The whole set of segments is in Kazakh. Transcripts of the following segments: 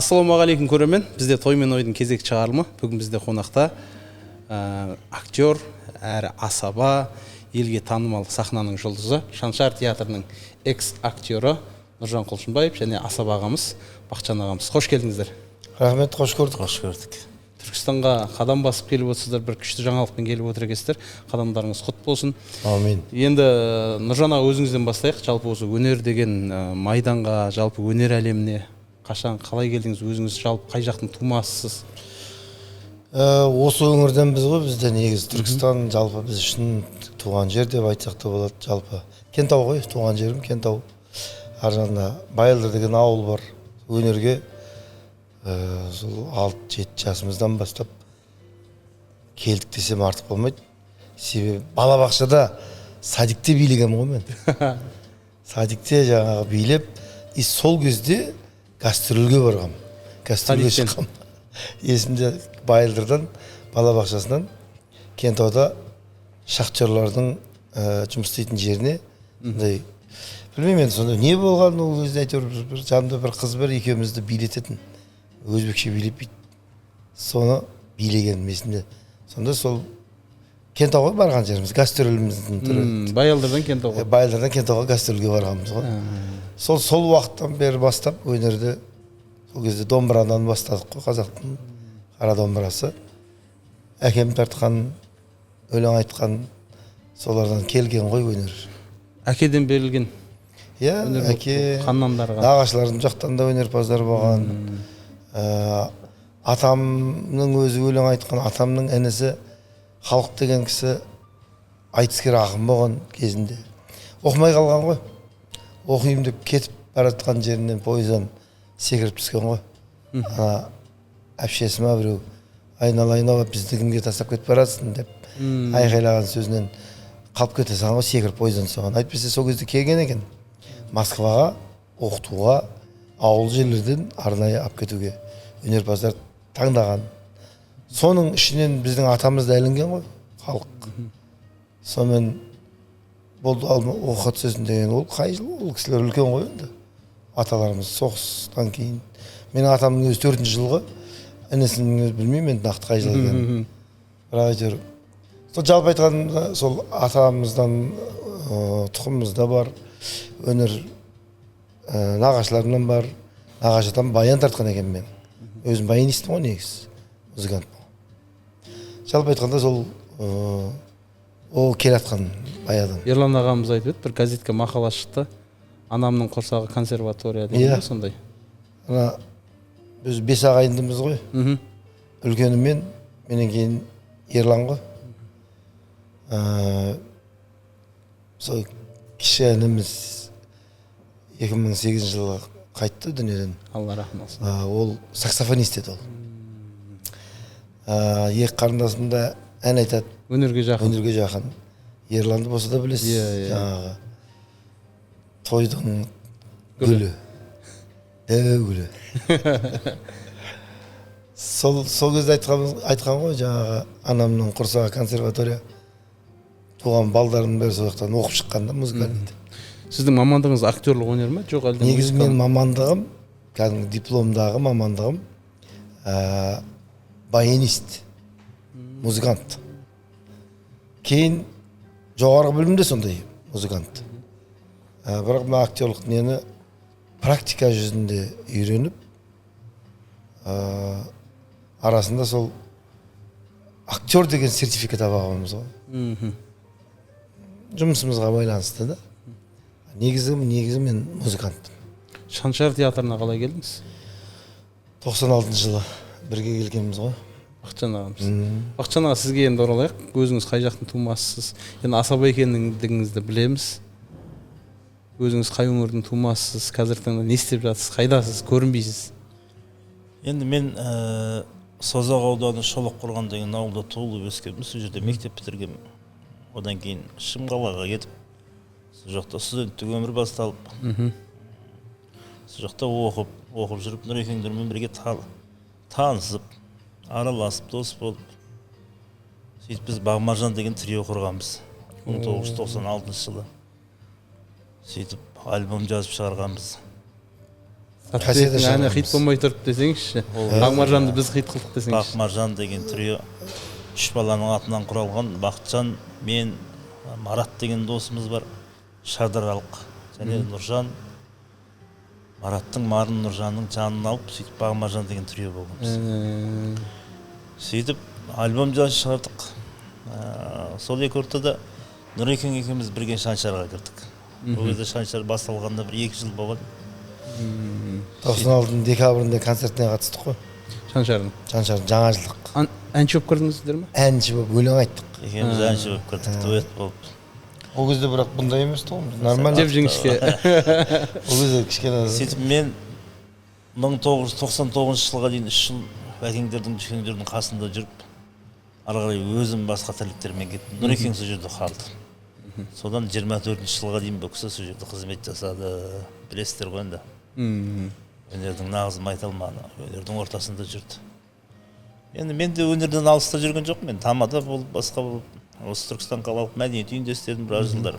Ассалаумағалейкум көрермен. Бізде той мен ойдың кезек шығарылымы. Бүгін бізде қонақта актер, әрі асаба, елге танымал сахнаның жұлдызы, Шаншар театрының экс-актері Нұржан Құлшынбаев және асаба ағамыз, Бақытжан ағамыз. Қош келдіңіздер. Рахмет, қош көрдік. Қош көрдік. Түркістанға қадам басып келіп отырсыздар, бір күшті жаңалықпен келіп отыр екенсіздер. Қадамдарыңыз құтты болсын. Амин. Енді Нұржан аға өзіңізден бастайық. Жалпы осы өнер деген майданға, жалпы өнер әлеміне қашан қалай келдіңіз? Өзіңіз жалпы қай жақтың тумасысыз? Осы өңірден біз ғой, бізде негізі Түркістан жалпы біз үшін туған жер деп айтсақ та болады. Жалпы Кентау ғой, туған жерім Кентау. Ар жағында Байылдыр деген ауыл бар. Өнерге сол 6-7 жасымыздан бастап келдік десем артық болмайды. Себебі балабақшада садикте билегем ғой мен. Садикте жаңағы билеп, и сол кезде гастрольге барғам. Гастрольге шыққам. Есімде Байылдырдан, балабақшасынан Кентауда шахтерлардың жұмыс істейтін жеріне. Білмеймін енді сонда не болған, ол кезде әйтеуір бір жанымда бір қыз бар, екеумізді билететін. Өзбекше билеп бейді. Соны билеген есімде. Сонда сол Кентауға барған жеріміз, гастроліміздің түрі. Байылдырдан Кентауға. Байылдырдан Кентауға гастрольге барғанбыз ғой. Сол уақыттан бері бастап өнерді, сол кезде домбырадан бастадық қой, қазақтың қара домбырасы. Әкем тартқан, өлең айтқан, солардан келген ғой өнер. Әкеден берілген. Иә, әке, нағашылардың жақтан да өнерпаздар болған. Атамның өзі өлең айтқан, атамның інісі Халық деген кісі айтыскер ақын болған кезінде. Оқымай қалған ғой. Оқиым деп кетіп баратқан жерінен пойыздан секіріп түскен ғой. Әпшесі ма біреу, айналайын бізді кімге тастап кетіп барасың деп айқайлаған сөзінен қалып кетесің ғой, секіріп пойыздан соған. Айтпесе сол кезде келген екен Москваға оқытуға, ауыл жерлерден арнайы алып кетуге өнерпаздар таңдаған. Соның ішінен біздің атамыз да ілінген ғой, халық. Сонымен болды оқыт сөзін деген, ол қай жыл, ол кісілер үлкен ғой енді. Аталарымыз соғыстан кейін. Менің атамның өзі 4-ші жылғы, інісінің өзі білмеймін енді нақты қай жыл екенін. Бірақ әйтеуір. Сол жалпы айтқанда сол атамыздан тұқымымызда бар, өнер нағашыларымнан бар. Нағашы атам баян тартқан екен мен. Өзім баянистім ғой негізі, музыкант. Жалпы айтқанда сол ол келатқан баядан. Ерлан ағамыз айтып еді, бір газетке мақала шықты. Анамның құрсағы консерватория деген сондай. Біз 5 ағайындымыз ғой. Үлкені менен кейін Ерлан ғой. Сол кіші ініміз 2008 жылы қайтты дүниеден. Алла рахым алсын. Ол саксофонист еді ол. Екі қарындасым да ән айтады. Өнерге жақын. Өнерге жақын. Ерланды болса да білесіз. Жаңағы тойдың гүлі. Гүлі. Сол кезде айтқан ғой, жаңағы анамның құрсағы консерватория. Туған балдардың бәрі сол жақтан оқып шыққанда музыкальный. Сіздің мамандығыңыз актерлік өнер ме, жоқ әлде? Негізі мен мамандығым, кәдімгі дипломдағы мамандығым баянист, музыкант. Кейін жоғарғы білімде сондай музыкант. Бірақ мен актерлік нені практика жүзінде үйреніп, арасында сол актер деген сертификат алғанбыз ғой. Жұмысымызға байланысты да. Негізі мен музыкантпын. Шаншар театрына қалай келдіңіз? 96 жылы бірге келгенбіз ғой. Бақытжан ағамыз. Бақытжан аға, сізге енді оралайық. Өзіңіз қай жақтың тумасысыз? Енді асаба екендігіңізді білеміз. Өзіңіз қай өңірдің тумасысыз? Қазіргі таңда не істеп жатсыз? Қайдасыз? Көрінбейсіз? Енді мен Созақ ауданы Шолақ Қорған деген ауылда туылып өскенмін. Сол жерде мектеп бітіргенмін. Одан кейін Шымқалаға кетіп, сол жақта студенттік өмір басталып, сол жақта оқып жүріп, Нұрекеңдермен бірге танысып, араласып, дос болып. Сөйтіп біз Бағмаржан деген трио құрғанбыз 1996 жылы. Сөйтіп альбом жазып шығарғанбыз. Татбектің әні шығарамыз. хит болмай тұрып десеңізші. Ақмаржанды біз хит қылдық десеңізші. Ақмаржан деген трио 3 баланың атынан құралған. Бақытжан, мен, Марат деген досымыз бар. Шардаралық және Нұржан. Мараттың, Марын, Нұржанның жанын алып, сөйтіп Ақмаржан деген трио болғанбыз. Сөйтіп альбом жазып шығардық. Сол екі ортада Нұрекен екеуміз бірге Шаншарға кірдік. Ол кезде Шаншар басталғанда бір 2 жыл болған. 96-ның декабрінде концертіне қатыстық қой. Шаншардың. Шаншардың жаңа жылдық. Әнші болып кірдіңіздер ме? Әнші болып өлең айттық. Екеуміз әнші болып кірдік, дуэт болып. Ол кезде бірақ бұндай емес тұғым. Нормально. Жеп жіңішке. Ол кезде кішкене. Сөйтіп мен 1999 жылға дейін 3 жыл әкеңдердің, дүкеңдердің қасында жүріп, ары қарай өзім басқа тірліктермен кеттім. Нұрекең сол жерде қалды. Содан 24 жылға дейін бұл кісі сол жерде қызмет жасады. Білесіздер ғой енді. Өнердің нағызын айта алмады. Өнердің ортасында жүрді. Енді мен де өнерден алыста жүрген жоқ. Мен Тамада болып, басқа болып, осы Түркістан қалалық мәдениет үйінде істедім біраз жылдар.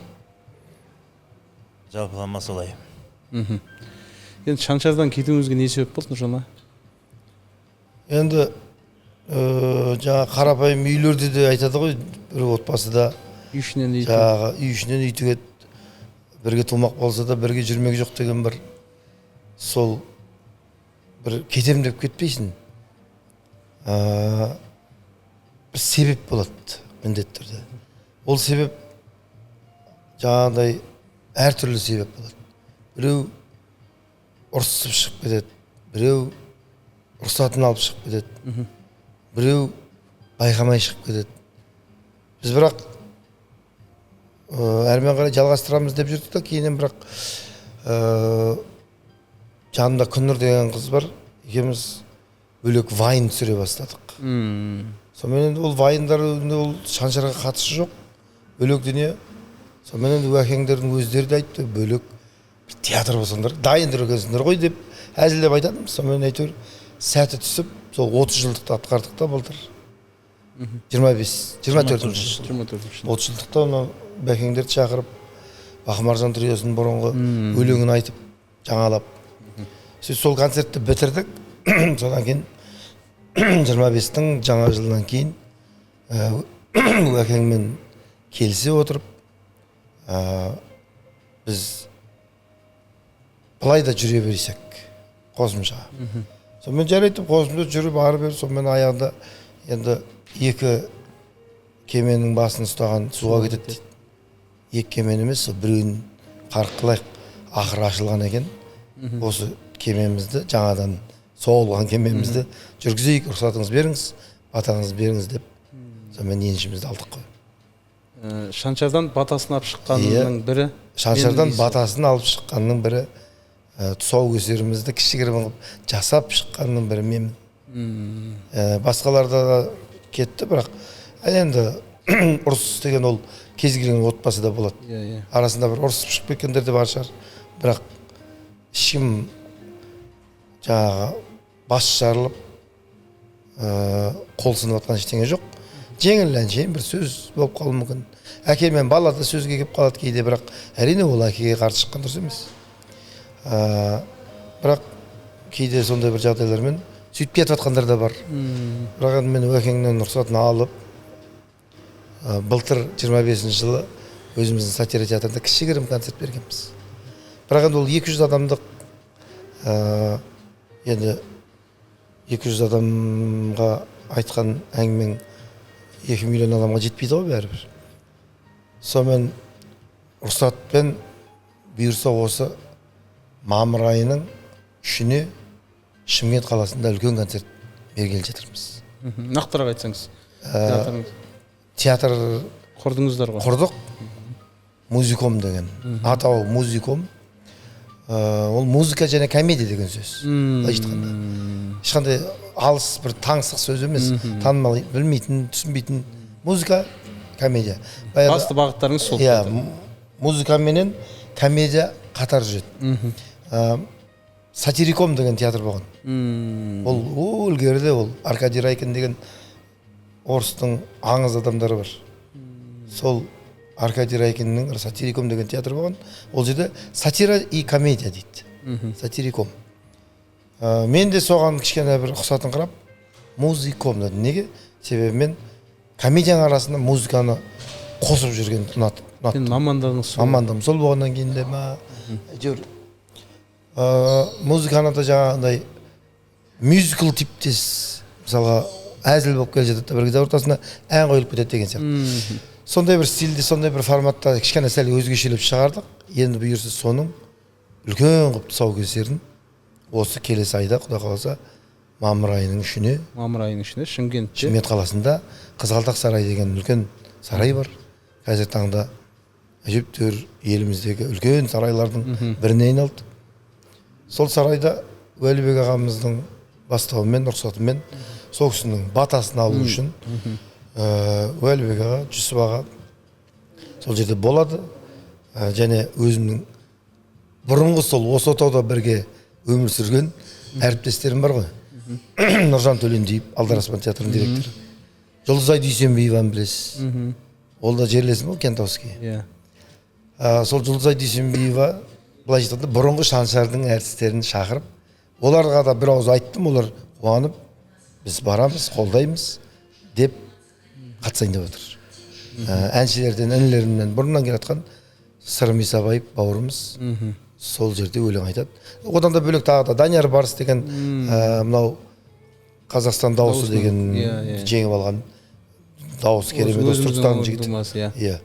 Жалпылама солай. Енді Шаншардан кетуіңізге не себеп болды, Нұржан? Енді жаңа қарапайым үйлерде де айтады ғой, бір отбасыда Үй ішінен дейді. жаңағы үй ішінен үй тігеді, бірге тумақ болса да бірге жүрмек жоқ деген бір сол бір кетем деп кетпейсің. Бір себеп болады міндетті түрде. Ол себеп жаңағыдай әртүрлі себеп болады. Біреу ұрсып шығып кетеді, біреу рұқсатын алып шығып кетеді, біреу байқамай шығып кетеді. Біз бірақ әрмен қарай жалғастырамыз деп жүрдік та, кейіннен бірақ жанында Күннұр деген қыз бар, екеуміз бөлек вайн түсіре бастадық. Сонымен ол вайындар ол Шаншарға қатысы жоқ, бөлек дүние. Сонымен әкеңдердің өздері де айтты, бөлек бір театр болсаңдар, дайындыр екенсіңдер ғой деп әзілдеп айтадым. Сонымен әйтеуір сәті түсіп, сол 30 жылдықты атқардық та былтыр. 24 жыл. 30 жылдықта оны бәкеңдерді шақырып, Ақмаржан триосының бұрынғы өлеңін айтып, жаңалап. Сол концертті бітірдік. Содан кейін 25-тің жаңа жылдан кейін бәкеңмен келісе отырып, біз былай да жүре берсек қосымша. Сонымен жарайтып қосымша жүріп ары бері, сонымен аяғында енді 2 кеменің басын ұстаған суға кетеді дейді. 2 кемен емес, біреуін қарық қылайық, ақыры ашылған екен. Осы кемемізді, жаңадан соғылған кемемізді жүргізейік, рұқсатыңыз беріңіз, батаңыз беріңіз деп, сонымен еншімізді алдық қой. Шаншардан батасын алып шыққанның бірі? Шаншардан батасын алып шыққанның бірі, тұсаукесерімізді кішігірім жасап шыққанның бірі менмін. Басқаларда кетті, бірақ енді ұрыс деген ол кез келген отбасыда болады. Арасында бір ұрысып шығып кеткендер де бар шығар. Бірақ ешкім жаңағы бас жарылып қол сынып жатқан ештеңе жоқ. Жеңіл әншейін бір сөз болып қалуы мүмкін. Әке мен бала да сөзге келіп қалады кейде, бірақ әрине ол әкеге қарсы шыққан дұрыс емес. Бірақ кейде сондай бір жағдайлармен сөйтіп кетіп жатқандар да бар. Бірақ енді мен әкеңнен рұқсатын алып, былтыр 25 жылы өзіміздің сатира театрында кішігірім концерт бергенбіз. Бірақ енді ол 200 адамдық, енді 200 адамға айтқан әңгімең 2 миллион адамға жетпейді ғой бәрібір. Сонымен рұқсатпен бұйырса осы мамыр айының 3-іне Шымкент қаласында үлкен концерт бергелі жатырмыз. Нақтырақ айтсаңыз. Театр құрдыңыздар ғой? Құрдық. Музиком деген. Атауы музиком. Ол музыка және комедия деген сөз. Айтқанда. Ешқандай алыс бір таңсық сөз емес. Танымал, білмейтін, түсінбейтін. Музыка, комедия. Басты бағыттарыңыз сол. Иә, музыка менен комедия қатар жүреді. Сатириком деген театр болған. Ол өлгерде ол Аркадий Райкин деген орыстың аңыз адамдары бар. Сол Аркадий Райкиннің сатириком деген театр болған. Ол жерде сатира и комедия дейді. Сатириком. Мен де соған кішкене бір ұқсатыңқырап музыком дедім. Неге? Себебі мен комедияның арасында музыканы қосып жүрген ұнатып. Сен мамандығың сол. Мамандығым сол болғаннан кейін де жүр музыканы да жаңағындай мюзикл типтес, мысалға әзіл болып келе жатады, бір кезде ортасына ән қойылып кетеді деген сияқты. Сондай бір стильде, сондай бір форматта кішкене сәл өзгешелеп шығардық. Енді бұйырса соның үлкен қып тұсаукесерін осы келесі айда, құда қаласа, мамыр айының 3-үне Шымкентте. Шымкент қаласында Қызғалдақ сарай деген үлкен сарай бар. Қазір таңда әжептәуір еліміздегі үлкен сарайлардың біріне айналды. Сол сарайда Уәлібек ағамыздың бастауымен, рұқсатымен сол кісінің батасын алу үшін Уәлібек аға, Жүсіп аға сол жерде болады. Және өзімнің бұрынғы сол осы отауда бірге өмір сүрген әріптестерім бар ғой. Нұржан Төлендиев, Алдараспан театрының директоры. Жұлдызай Дүйсенбиеваны білесіз. Ол да жерлесім ғой, Кентауский. Сол Жұлдызай Дүйсенбиева былай айтқанда бұрынғы Шаншардың әртістерін шақырып, оларға да бір ауыз айттым, олар қуанып, біз барамыз, қолдаймыз деп қатысайын деп отыр. Әншілерден, інілерімнен бұрыннан келе жатқан Сырым Исабаев бауырымыз сол жерде өлең айтады. Одан да бөлек тағы да Данияр Барыс деген мынау Қазақстан дауысы деген жеңіп алған дауысы керемет Түркістан жігіті.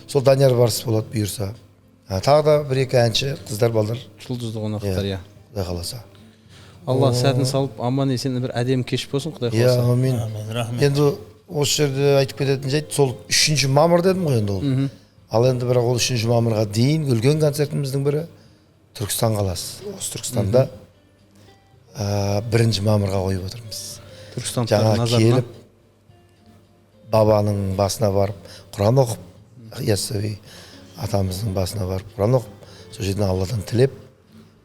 Сол Данияр Барыс болады бұйырса. Тағы да бір-екі әнші, қыздар, балдар. Жұлдызды қонақтар, иә. Құдай қаласа. Алла сәтін салып, аман есен бір әдемі кеш болсын, Құдай қаласа. Амин. Енді осы жерде айтып кететін жайт, сол 3 мамыр дедім ғой енді ол. Ал енді бірақ ол 3 мамырға дейін үлкен концертіміздің бірі Түркістан қаласы. Осы Түркістанда 1 мамырға қойып отырмыз. Түркістандықтардың назарына келіп, бабаның басына барып, Құран оқып, Яссауи атамыздың басына барып, Құран оқып, сол жерден Алладан тілеп,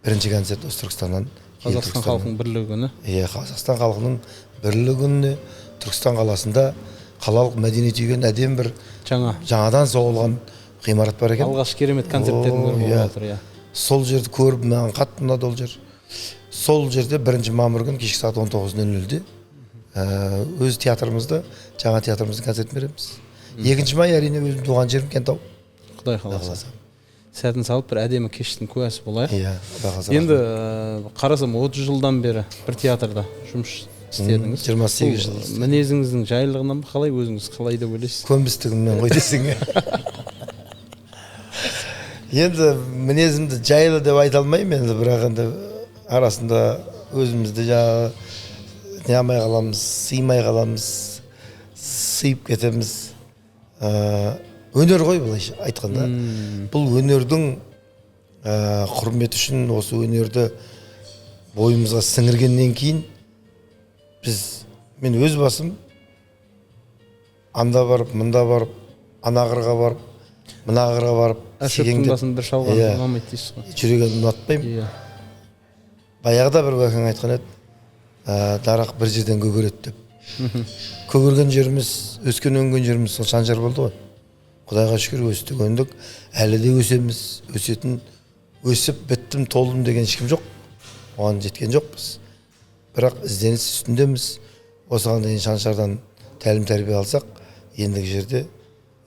1 концерт осы Түркістаннан. Қазақстан халқының бірлігі күні. Қазақстан халқының бірлігі күніне Түркістан қаласында қалалық мәдениет үйген әдем бір жаңадан соғылған ғимарат бар екен. Алғаш керемет концерттердің бірі болып отыр, иә. Сол жерді көріп, маған қатты ұнады ол жер. Сол жерде 1 мамыр күні кешкі сағат 19:00-де өз театрымызда, жаңа театрымыздың концертін береміз. 2 май әрине өзім туған жерім Кентау. Құдай қаласа. Сәтін салып бір әдемі кештің куәсі болайық. Иә, Құдай қаласа. Енді қарасам 30 жылдан бері бір театрда жұмыс істедіңіз. 28 жыл. Мінезіңіздің жайлылығынан ба, қалай өзіңіз қалай деп ойлайсыз? Көнбістігімнен ғой десең. Енді мінезімді жайлы деп айта алмаймын енді, бірақ енді арасында өзімізді жаңағы не алмай қаламыз, сыймай қаламыз, сыйып кетеміз. Өнер ғой былайша айтқанда. Бұл өнердің құрметі үшін осы өнерді бойымызға сіңіргеннен кейін мен өз басым анда барып, мында барып, ана қырға барып, мына қырға барып, әшөптің басын бір шалған ұнамайды дейсіз ғой. Жүрегенді ұнатпаймын. Баяғыда бір бәкең айтқан еді, дарақ бір жерден көгереді деп. Көгерген жеріміз, өскен өнген жеріміз сол Шаншар болды ғой. Құдайға шүкір өстік, өндік, әлі де өсеміз, өсіп біттім, толдым деген ешкім жоқ. Оған жеткен жоқпыз. Бірақ ізденіс үстіндеміз. Осыған дейін Шаншардан тәлім тәрбие алсақ, ендігі жерде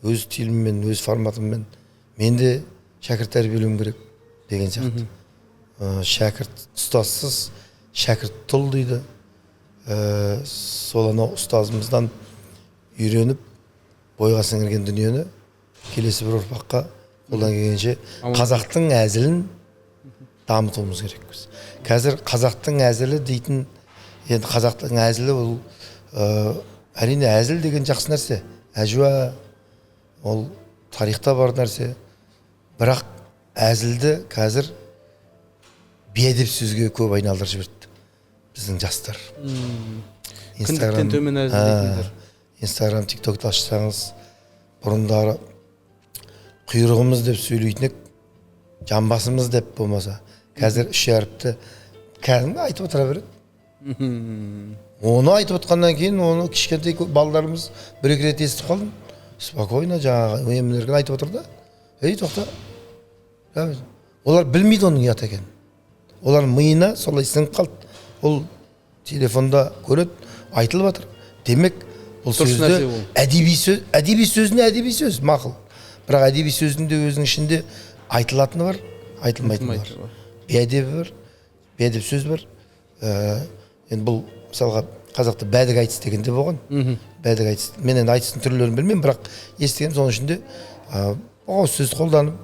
өз стиліммен, өз форматыммен мен де шәкірт тәрбиелеуім керек деген сияқты. Шәкірт ұстазсыз, шәкірт тұл дейді. Сол анау ұстазымыздан үйреніп, бойға сіңірген дүниені келесі бір ұрпаққа қолдан келгенше қазақтың әзілін дамытуымыз керекпіз. Қазір қазақтың әзілі дейтін, енді қазақтың әзілі ол әрине әзіл деген жақсы нәрсе. Әжуа ол тарихта бар нәрсе. Бірақ әзілді қазір бейәдеп сөзге көп айналдырып жіберді біздің жастар. Кіндіктен төмен әзіл дейтіндер. Инстаграм, тиктокты ашсаңыз, бұрындары құйрығымыз деп сөйлейтінек, жамбасымыз деп болмаса, қазір 3 әріпті кәдімгі айтып отыра береді. Оны айтып отқаннан кейін, оны кішкентай балдарымыз 1-2 рет естіп қалдым. Спокойно жаңағы емінерген айтып отыр да. Ей, тоқта. Олар білмейді оның ұят екенін. Олар миына солай сіңіп қалды. ол телефонда көреді, айтылып жатыр. Демек бұл Дұрыс сөзді нәрсе ол. әдеби сөзіне әдеби сөз мақұл. Бірақ әдеби сөзінде өзінің ішінде айтылатыны бар, айтылмайтыны бар. Бейәдебі бар, бейәдеп сөз бар. Енді бұл мысалға қазақта бәдік айтыс деген де болған. Бәдік айтыс. Мен енді айтыстың түрлерін білмеймін, бірақ естігенім соның ішінде ауыз сөз қолданып,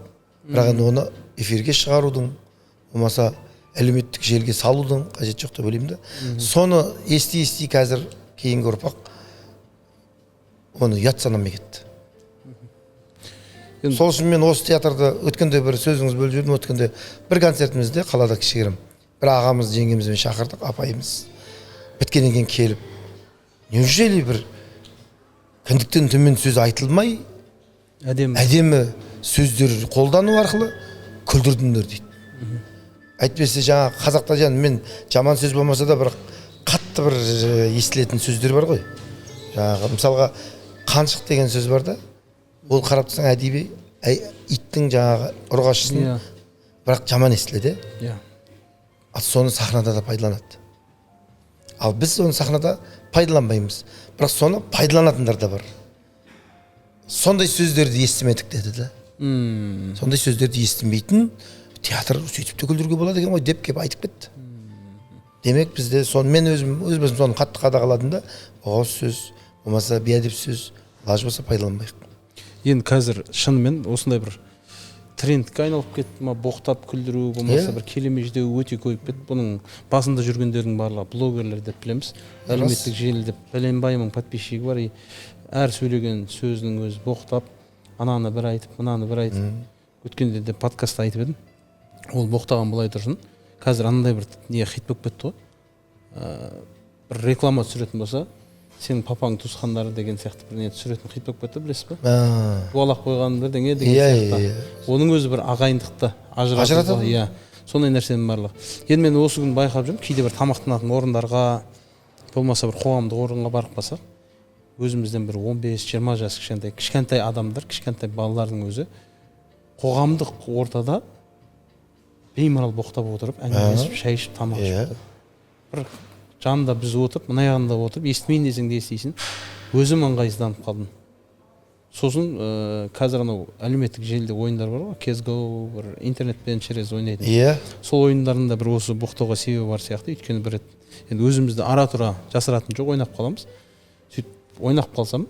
бірақ енді оны эфирге шығарудың, болмаса әлеуметтік желіге салудың қажеті жоқ деп ойлаймын да. Соны ести қазір кейінгі ұрпақ оны ұят санамай кетті. Сол үшін мен осы театрда өткенде бір сөзіңіз бөліп жібердім, өткенде бір концертімізде қалада кішігірім бір ағамыз жеңгемізбен шақырдық, апайымыз біткеннен кейін келіп, неужели бір кіндіктен төмен сөз айтылмай әдемі сөздер қолдану арқылы күлдірдіңдер дейді. Әйтпесе жаңа қазақта мен жаман сөз болмаса да бір қатты бір естілетін сөздер бар ғой. Жаңағы мысалға қаншық деген сөз бар да, ол қарап тұрсаң әдеби иттің жаңағы ұрғашысын бірақ жаман естіледі. Соны сахнада да пайдаланады. Ал біз оны сахнада пайдаланбаймыз. Бірақ соны пайдаланатындар да бар. Сондай сөздерді естімедік деді да. Сондай сөздерді естімейтін театр сөйтіп те күлдіруге болады екен ғой деп кеп айтып кетті. Демек бізде соны мен өзім соны қатты қадағаладым да, ауыз сөз, болмаса бейәдеп сөз, лаж болса пайдаланбайық. Енді қазір шынымен осындай бір трендке айналып кетті ма, боқтап күлдіру, болмаса бір келемеждеу өте көйіп кетті. Бұның басында жүргендердің барлығы блогерлер деп білеміз. Әлеуметтік желіде бәленбай мың подписчигі бар. Әр сөйлеген сөзінің өзі боқтап, ананы бір айтып, мынаны бір айтып. Өткенде де подкастта айтып едім. Ол боқтаған былай тұрсын. Қазір анандай бір хит болып кетті ғой. Бір реклама түсіретін болса, сенің папаң туысқандары деген сияқты бір не түсіретін хит болып кетті, білесіз ба? Дуалақ қойған бірдеңе деген сияқты. Оның өзі бір ағайындықты ажыратады. Сондай нәрсенің барлығы. Енді мен осы күн байқап жүрмін, кейде бір тамақтанатын орындарға, болмаса бір қоғамдық орынға барып қалсақ, өзімізден бір 15-20 жас кішкентай адамдар, кішкентай балалардың өзі қоғамдық ортада беймарал боқтап отырып, әңгімелесіп, шай ішіп, тамақ ішіп. Бір жанында біз отырып, мына жағында отырып, естімейін десең де естисің, өзім ыңғайсызданып қалдым. Сосын қазір анау әлеуметтік желіде ойындар бар ғой, CS:GO, бір интернетпен через ойнайтын. Сол ойындарында бір осы боқтауға себебі бар сияқты, өйткені бір рет енді өзімізді ара-тұра жасыратын жоқ, ойнап қаламыз. Сөйтіп ойнап қалсам,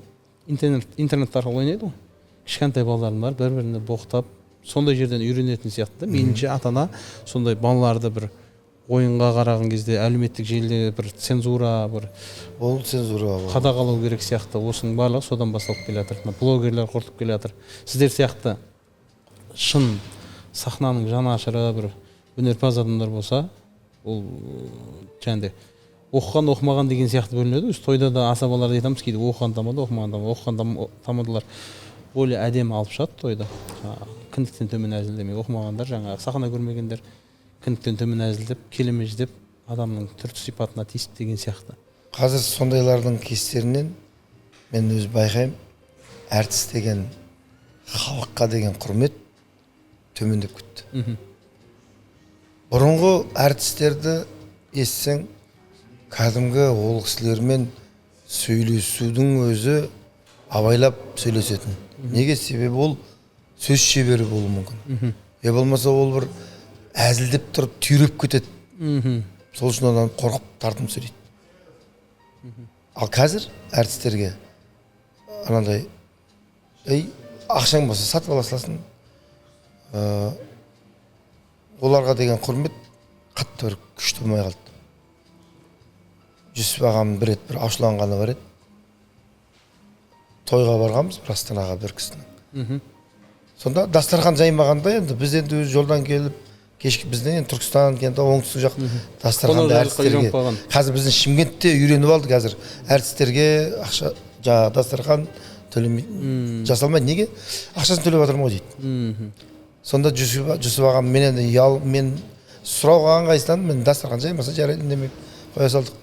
интернет арқылы ойнайды ғой. Кішкентай балалардың бар, бір-біріне боқтап, сондай жерден үйренетін сияқты да. Меніңше ата-ана сондай балаларды бір ойынға қараған кезде әлеуметтік желіде бір цензура, бір қадағалау керек сияқты. Осының барлығы содан басталып келе жатыр. Блогерлер құртып келе жатыр. Сіздер сияқты шын сахнаның жанашыры бір өнерпаз адамдар болса, ол жаңағыдай оқыған оқымаған деген сияқты бөлінеді. Өз тойда да асабаларды айтамыз, кейде оқыған тамада, оқымаған тамада, оқыған тамадалар более әдемі алып шығады тойда. Кіндіктен төмен әзілдемей, оқымағандар, жаңағы сахна көрмегендер кіндіктен төмен әзілдеп, келемеждеп, адамның түр сипатына тиісіп деген сияқты. Қазір сондайлардың кестерінен мен өз байқаймын, әртіс деген халыққа деген құрмет төмендеп кетті. Бұрынғы әртістерді естісең, кәдімгі ол кісілермен сөйлесудің өзі абайлап сөйлесетін. Неге? Себебі ол сөз шебері болуы мүмкін. Болмаса ол бір әзілдеп тұрып түйреп кетеді. Сол үшін одан қорқып тартым сөйлейді. Ал қазір әртістерге анандай ақшаң болса сатып ала саласың. Оларға деген құрмет қатты бір күшті болмай қалды. Жүсіп ағамның бір рет бір ашуланғаны бар еді. Тойға барғанбыз бір Астанаға бір кісінің. Сонда дастархан жаймағанда енді біз енді өз жолдан келіп кешкі бізден енді Түркістан кенті оңтүстік жақ дастарханда әртістерге. Қазір біздің Шымкентте үйреніп алды қазір әртістерге ақша жаңағы дастархан жасалмайды. Неге? Ақшасын төлеп жатырмын ғой дейді. Сонда Жүсіп ағам мен енді мен сұрауға ыңғайсызданып, мен дастархан жаймаса жарайды демей қоя салдық.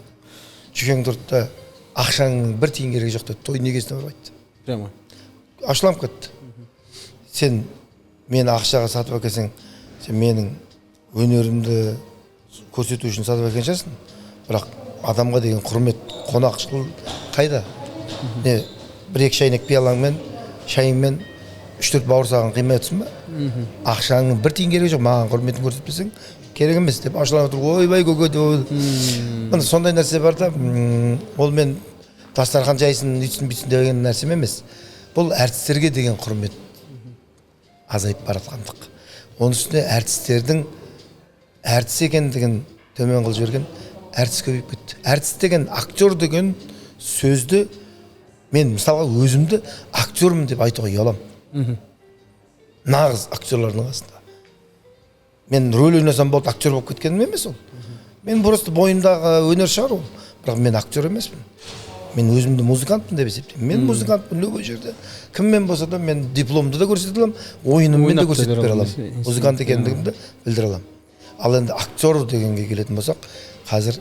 Жүкең тұрды да ақшаңның бір тиын керегі жоқ деді. Той негесіне барып айтты. Прямо. Ашуланып кетті. Сен мені ақшаға сатып әкелсең, сен менің өнерімді көрсету үшін сатып әкелген шығарсың. бірақ адамға деген құрмет, қонақшыл қайда? Не, бір-екі шайнек пиалаңмен, шайыңмен 3-4 бауырсағын қимай отырсың ба? Ақшаңның бір тиын керегі жоқ, маған құрметін көрсетпесең керек емес деп ашуланып отыр. Ойбай көке деп. Міне сондай нәрсе бар да, ол мен дастархан жайсын, үйтсін бүйтсін деген нәрсе емес. Бұл әртістерге деген құрмет азайып баратқандық. Оның үстіне әртістердің әртіс екендігін төмен қылып жіберген, әртіс көбейіп кетті. Әртіс деген, актер деген сөзді мен мысалға өзімді актерлмін деп айтуға ұяламын. Нағыз актерлардың арасында. Мен рөл ойнасам болды, актер болып кеткенім емес ол. Мен просто бойымдағы өнер шығар ол. Бірақ мен актер емеспін. Мен өзімді музыкантпын деп есептеймін. Мен музыкантпын любой жерде. Кіммен болса да мен дипломды да көрсете аламын, ойыныммен де көрсетіп бере аламын. Музыкант екендігімді білдіре аламын. Ал енді актер дегенге келетін болсақ, қазір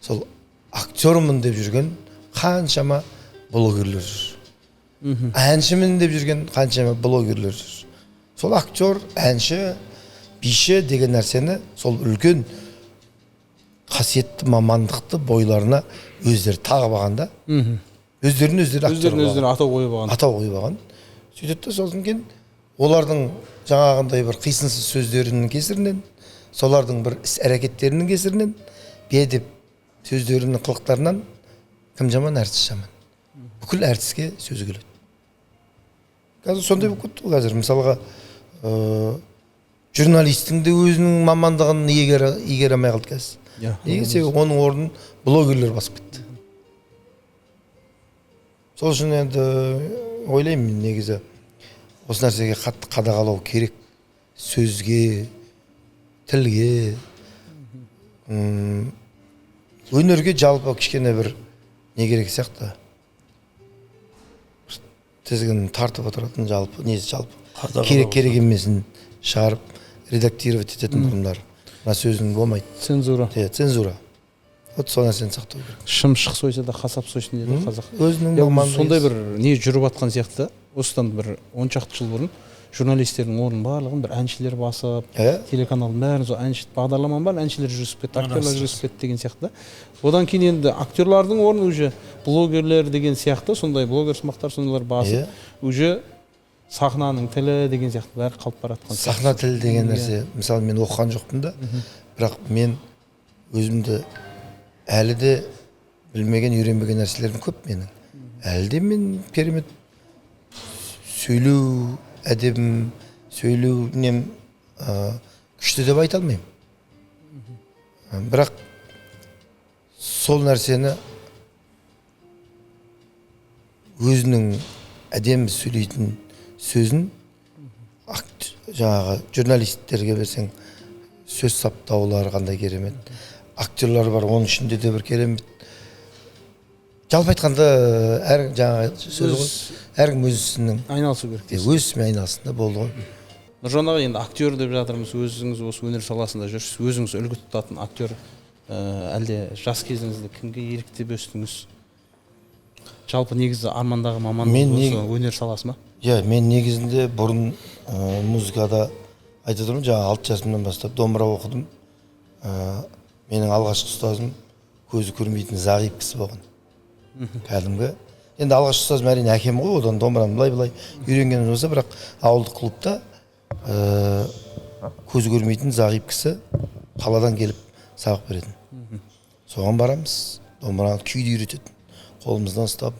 сол актермын деп жүрген қаншама блогерлер жүр. Әншімін деп жүрген қаншама блогерлер жүр. Сол актер, әнші, биші деген нәрсені сол үлкен қасиетті мамандықты бойларына өздері тағып алғанда, өздерін атау қойып алған. Атау қойып алған. Сөйтеді де сосын кейін олардың жаңағындай бір қисынсыз сөздерінің кесірінен, солардың бір іс әрекеттерінің кесірінен, бедеп сөздерінің қылықтарынан кім жаман, әртіс жаман. Бүкіл әртіске сөзі келеді. Қазір сондай болып кетті. Қазір мысалға журналистің де өзінің мамандығын игере алмай қалды қазір. Неге? Себебі оның орнын блогерлер басып кетті. Сол үшін енді ойлаймын, негізі осы нәрсеге қатты қадағалау керек. Сөзге, тілге, өнерге жалпы кішкене бір не керек сияқты. Тізгін тартып отыратын жалпы, несі жалпы керек емесін шығарып, редактировать ететін бұрындар. Мына сөздің болмайды. Цензура. Цензура. Вот сол нәрсені сақтау керек. Шымшық сойса да қасап сойсын дейді қазақ. Өзінің сондай бір не жүріп жатқан сияқты. Осыдан бір 10 шақты жыл бұрын журналистердің орнын барлығын бір әншілер басып, телеканалдың бәрін сол әнші бағдарламаның бәрін әншілер жүргізіп кетті, актерлар жүргізіп кетті деген сияқты. Одан кейін енді актерлардың орны уже блогерлер деген сияқты, сондай блогер сымақтар сондайлар басып, уже сахнаның тілі деген сияқты бәрі қалып баратқан. Сахна тілі деген нәрсе, мысалы мен оқыған жоқпын да, бірақ мен өзімді әлі де білмеген, үйренбеген нәрселерім көп менің. Әлі де мен керемет сөйлеу әдебім, сөйлеу нем күшті деп айта алмаймын. Бірақ сол нәрсені өзінің әдемі сөйлейтін сөзін жаңағы журналисттерге берсең, сөз саптаулары қандай керемет. Актерлар бар, оның ішінде де бір керемет. Жалпы айтқанда әркім өз ісінің айналысу керек. Өз ісімен айналысында болды ғой. Нұржан аға, енді актер деп жатырмыз, өзіңіз осы өнер саласында жүрсіз, өзіңіз үлгі тұтатын актер, әлде жас кезіңізде кімге еліктеп өстіңіз? Жалпы негізі армандағы мамандық осы өнер саласы ма? Мен негізінде бұрын музыкада айтып тұрмын, жаңа 6 жасымнан бастап домбыра оқыдым. Менің алғашқы ұстазым көзі көрмейтін зағип кісі болған. Кәдімгі. Енді алғашқы ұстазым әрине әкем ғой, одан домбыраны былай үйренгенім болса, бірақ ауылдық клубта көзі көрмейтін зағип кісі қаладан келіп сабақ беретін. Соған барамыз, домбыраны күйді үйрететін. Қолымыздан ұстап,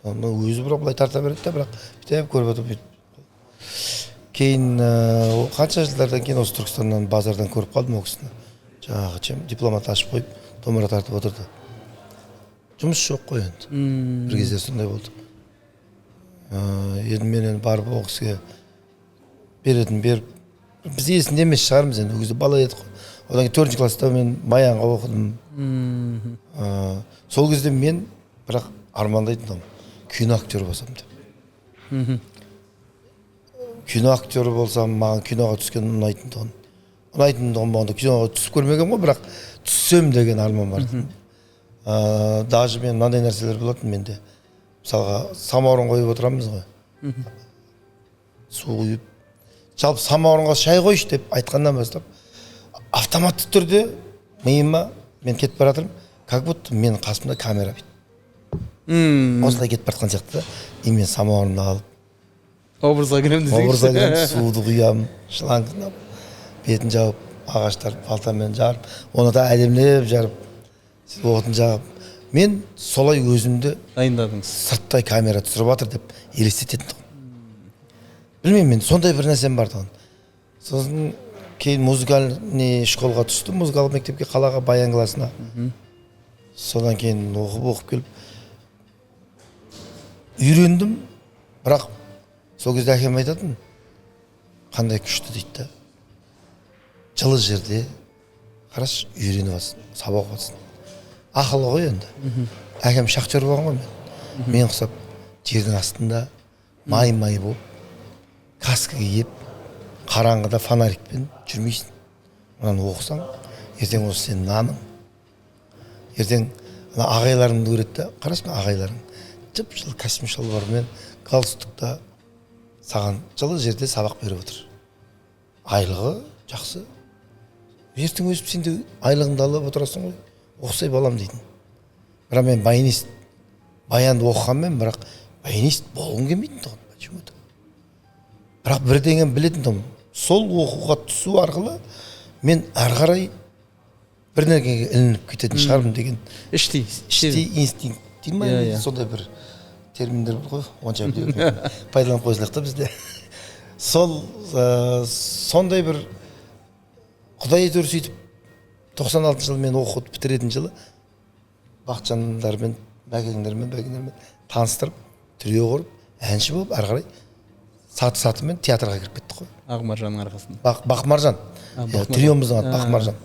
өзі бірақ былай тарта береді да, бірақ бүйтіп көріп отырып. Кейін қанша жылдардан кейін осы Түркістаннан, базардан көріп қалдым ол кісіні. Жаңағы дипломат ашып қойып, домбыра тартып отырды. Жұмыс жоқ қой енді. Бір кезде сондай болды. Енді мен барып ол кісіге беретін беріп, біз есінде емес шығармыз енді, ол кезде бала едік қой. Одан кейін 4-ші класста мен Баянға оқыдым. Сол кезде мен бірақ армандайтын кино актері болсам деп. Кино актері болсам, маған киноға түскен ұнайтын болғанда киноға түсіп көрмеген ғой, бірақ түссем деген арман бар. Даже мен мынандай нәрселер болатын менде. Мысалға самаурын қойып отырамыз ғой. Су құйып. Жалпы самаурынға шай қойшы деп айтқаннан бастап, автоматты түрде миыма мен кетіп баратырмын. как будто менің қасымда камера бүйтіп осылай кетіп бара жатқан сияқты да. И мен самауырымды алып образға кіремін образға десеңші. кіремін, суды құямын, шлангыны бетін жауып, ағаштар палтамен жарып, оны да әдемілеп жарып, отын жағып. Мен солай өзімді Дайындадыңыз. сырттай камера түсіріп жатыр деп елестететін тұғым. Білмеймін, мен сондай бір нәрсем бар тұғын. Сосын кейін музыкальный школға түстім, музыкалық мектепке, қалаға, баян классына. Содан кейін оқып келіп үйрендім, бірақ сол кезде әкем айтатын, қандай күшті дейді да. Жылы жерде қараш үйреніп алсын, сабақ алсын. Ақылы ғой енді. Әкем шахтер болған ғой мен. Мен құсап жердің астында май болып, каска киіп, қараңғыда фонарикпен жүрмейсің. Мынаны оқысаң, ертең осы сенің наның. Ертең ағайларыңды көреді да, қарасын ағайларың. Жып-жылы костюм шалбармен, галстукта саған жылы жерде сабақ беріп отыр. Айлығы жақсы. Ертең өсіп сен де айлығыңды алып отырасың ғой. Оқысай балам дейтін. Бірақ мен баянист, баянды оқығанмен, бірақ баянист болғым келмейтін тұғын. Почему-то. Бірақ бірдеңен білетін тұғым. Сол оқуға түсу арқылы мен ары қарай бір нәрсеге ілініп кететін шығармын деген. Іштей инстинкт дейін ма? Сондай бір терминдер бар ғой, онша білмеймін. Пайдаланып қойсақ та бізде. Сондай бір Құдай әйтеуір сөйтіп 96 жылы мен оқуды бітіретін жылы Бақытжандармен, бәкеңдермен таныстырып, трио құрып, әнші болып, ары қарай саты-сатымен театрға кіріп кеттік қой. Ақмаржанның арқасында. Бақмаржан. Триомыздың аты Бақмаржан.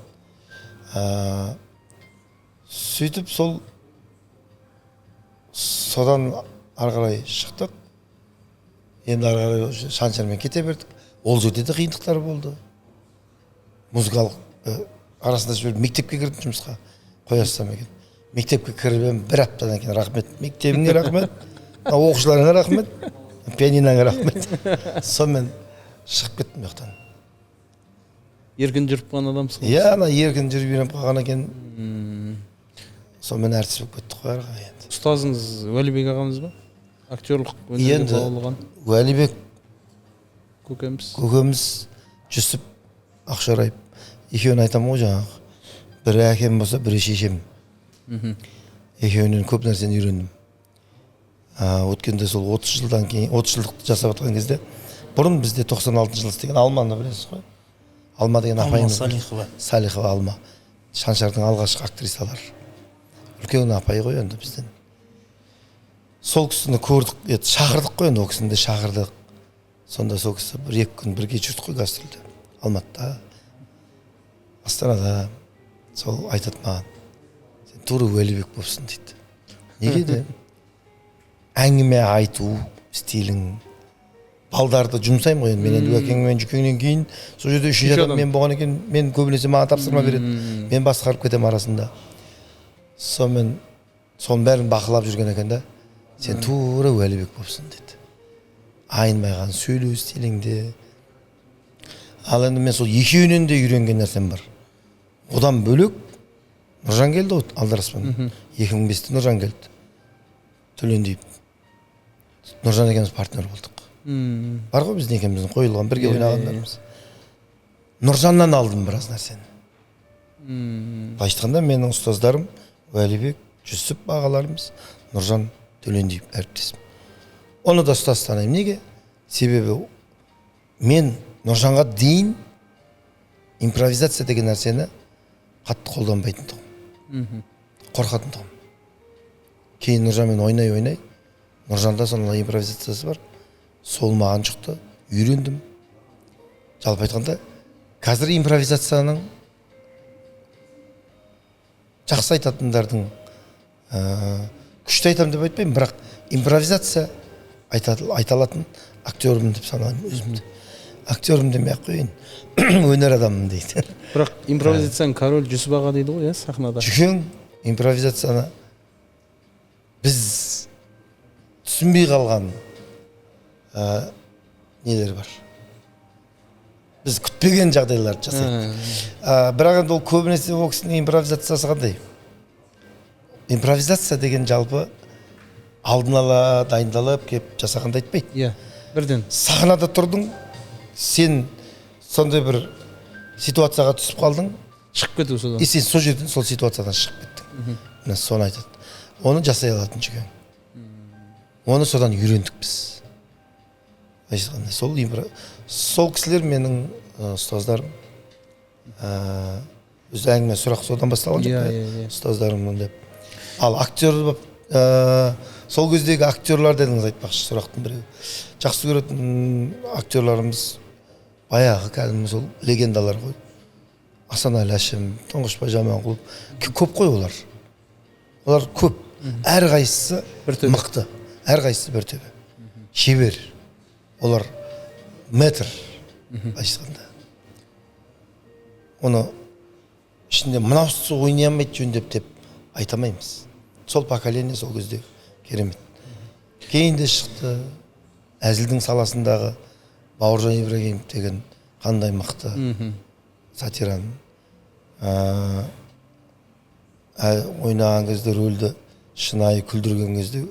Сөйтіп содан ары қарай шықтық. Енді ары қарай Шаншармен кете бердік. Ол жерде де қиындықтар болды. Музыкалық арасында жіберіп мектепке кірдім жұмысқа. Қоя салсам екен. Мектепке кіріп бір аптадан кейін рахмет. Мектебіңе рахмет. Оқушыларыңа рахмет. Пианинаңа рахмет. Сонымен шығып кеттім yoqtan. Еркін жүріп қалған адамсыз ғой. Иә, ана еркін жүріп үйреніп қалған екен. Сонымен әртіс болып кеттік қой арға енді. Ұстазыңыз Уәлибек ағамыз ба? Актерлық өнерге баулыған. Уәлибек көкеміз, Жүсіп Ақшораев. Екеуін айтамын ғой жаңағы. Бірі әкем болса, бірі шешем. Екеуінен көп нәрсені үйрендім. Өткенде сол 30 жылдан кейін, 30 жылдықты жасап жатқан кезде, бұрын бізде 96 жыл істеген Алманы білесіз ғой? Алма деген апайымыз. Салихова Алма. Шаншардың алғашқы актрисалары. Үлкен апай ғой енді бізден. Сол кісіні көрдік, шақырдық қой енді, ол кісіні де шақырдық. Сонда сол кісі 1-2 күн бірге жүрдік қой гастрольде. Алматыда, Астанада. Сол айтады маған, сен тура Уәлибек болыпсың дейді. Неге де? Әңгіме айту стилің. Балдарды жұмсаймын ғой енді. Мен енді әкеңмен жүкеңнен кейін, сол жерде үшінші адам мен болған екен, мен көбінесе маған тапсырма береді. Мен басқарып кетем арасында. Соны бәрін бақылап жүрген екен да. Сен тура Уәлибек болыпсың деді. Айнымайған сөйлеу стиліңде. Ал енді мен сол екеуінен де үйренген нәрсем бар. Одан бөлек Нұржан келді ғой, Алдараспан. 2005-те Нұржан келді. Төлендиев. Нұржан екеуміз партнер болдық. Бар ғой біздің екеуміздің қойылған, бірге ойнағандарымыз. Нұржаннан алдым біраз нәрсені. Былай айтқанда менің ұстаздарым Уәлибек, Жүсіп ағаларымыз, Нұржан, Төлендиев әріптесім. Оны да ұстаз санаймын. Неге? Себебі мен Нұржанға дейін импровизация деген нәрсені қатты қолданбайтын тұғым. Қорқатын тұғым. Кейін Нұржанмен ойнай, Нұржанда сондай импровизациясы бар. Сол маған шықты, үйрендім. Жалпы айтқанда, қазір импровизацияның жақсы айтатындардың күшті айтам деп айтпаймын, бірақ импровизация айта алатын актермін деп санаймын өзімді. Актермін демей ақ қойын, өнер адаммын дейді. Бірақ импровизацияның король Жүсіп аға дейді ғой, сахнада. Жүкең импровизацияны біз түсінбей қалған нелер бар. Біз күтпеген жағдайларды жасайды. Бірақ енді ол көбінесе ол кісінің импровизациясы қандай? импровизация деген жалпы алдын ала дайындалып кеп жасағанды айтпайды. Иә, бірден. Сахнада тұрдың, сен сондай бір ситуацияға түсіп қалдың, Шығып кету содан. и сен сол жерден сол ситуациядан шығып кеттің. Міне соны айтады. Оны жасай алатын жүген. Оны содан үйрендік біз. Сол кісілер менің ұстаздарым. Өз әңгіме сұрақ содан басталған жоқ. Ұстаздарым деп. Ал актер сол кездегі актерлар дедіңіз айтпақшы сұрақтың біреу. Жақсы көретін актерларымыз баяғы кәдімгі сол легендалар ғой. Асанәлі Әшім, Тұңғышбай Жаманқұлов, көп қой олар. Олар көп. Әрқайсысы мықты. Әрқайсысы бір төбе. Шебер. Олар метр. Айтқанда. Оны ішінде мынаусы ойнай алмайды жөндеп деп айтамаймыз. Сол поколение сол кезде керемет. Кейін де шықты. Әзілдің саласындағы Бауыржан Ибрагимов деген қандай мықты сатиран. Ойнаған кезде рөлді шынайы күлдірген кезде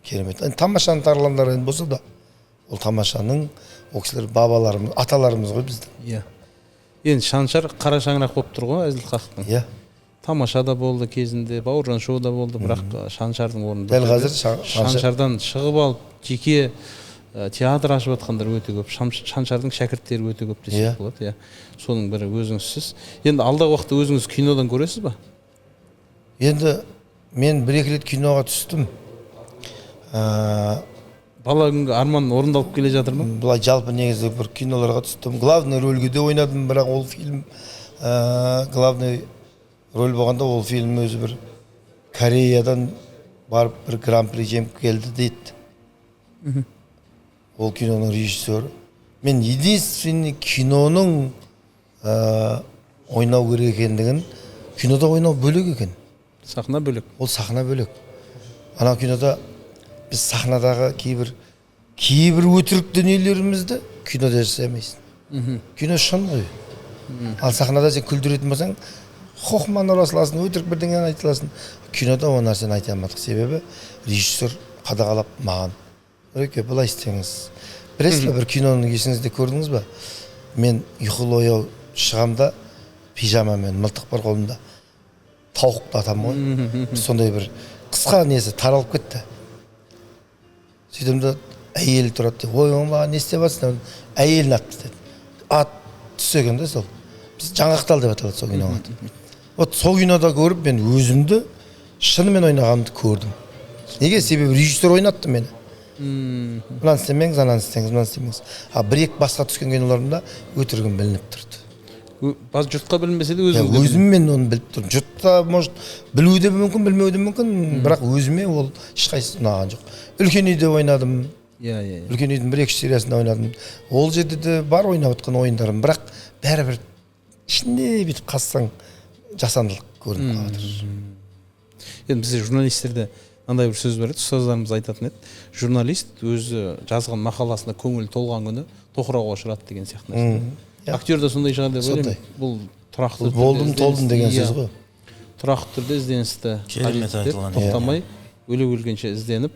керемет. Тамашаның тарландары енді болса да, ол тамашаның ол кісілер бабаларымыз, аталарымыз ғой біздің. Иә. Енді Шаншар қара шаңырақ болып тұр ғой Әзілхақтың. Иә. Тамаша да болды кезінде, Бауыржан шоу да болды, бірақ Шаншардың орнында. Дәл қазір Шаншардан шығып алып, жеке театр ашып жатқандар өте көп. Шаншардың шәкірттері өте көп десек болады. Иә. Соның бірі өзіңізсіз. Енді алдағы уақытта өзіңіз кинодан көресіз ба? Енді мен бір-екі рет киноға түстім. Бала күнгі арман орындалып келе жатыр ма? Бұлай жалпы негізі бір киноларға түстім. Главный рөлге де ойнадым, бірақ ол фильм главный рөл болғанда ол фильм өзі бір Кореядан барып бір гран-при жеңіп келді дейді. Ол киноның режиссері. Мен единственный киноның ойнау керек екендігін, кинода ойнау бөлек екен. Сахна бөлек. Ол сахна бөлек. Ана кинода біз сахнадағы кейбір өтірік дүниелерімізді кинода жасай алмайсың. Кино шын ғой. Ал сахнада сен күлдіретін болсаң, хоқман ұрасыласың, өтірік бірдеңені айтыласың. Кинода ол нәрсені айта алмадық. Себебі режиссер қадағалап маған. Өреке, бұлай істеңіз. Біресіз бе, бір киноның есіңізде көрдіңіз ба? Мен ұйқылы ояу шығамда пижамамен, мылтық бар қолымда. Тауқықты атам ғой. Сондай бір қысқа несі таралып кетті. Сөйтімді әйел тұрады. Ой, маған не істеп жатсың? Әйелін атты деді. Ат түсеген де сол. Біз жаңақтал деп аталады сол киноға. Вот сол кинода көріп мен өзімді шынымен ойнағанымды көрдім. Неге? Себебі режиссер ойнатты мені. Мынаны істемеңіз, ананы істеңіз, мынаны істемеңіз. Бір-екі басқа түскен киноларымда өтірігім білініп тұрды. Баз жұртқа білінбесе де өзім мен оны біліп тұрмын. Жұртта может білуі де мүмкін, білмеуі де мүмкін, бірақ өзіме ол ешқайсысы ұнаған жоқ. Үлкен үйде ойнадым. Үлкен үйдің 1-2 сериясында ойнадым. Ол жерде де бар ойнап отқан ойындарым, бірақ бәрібір ішінде бүйтіп қазсаң жасандылық көрініп қалады. Енді бізде журналистерде андай бір сөз бар еді, ұстаздарымыз айтатын еді. Журналист өзі жазған мақаласына көңіл толған күні тоқырауға ұшырады деген сияқты нәрсе. Актер да сондай шығар деп ойлаймын. Бұл тұрақты түрде болдым, толдым деген сөз ғой. Тұрақты түрде ізденісті керемет айтылған. Тоқтамай, өле-өлгенше ізденіп.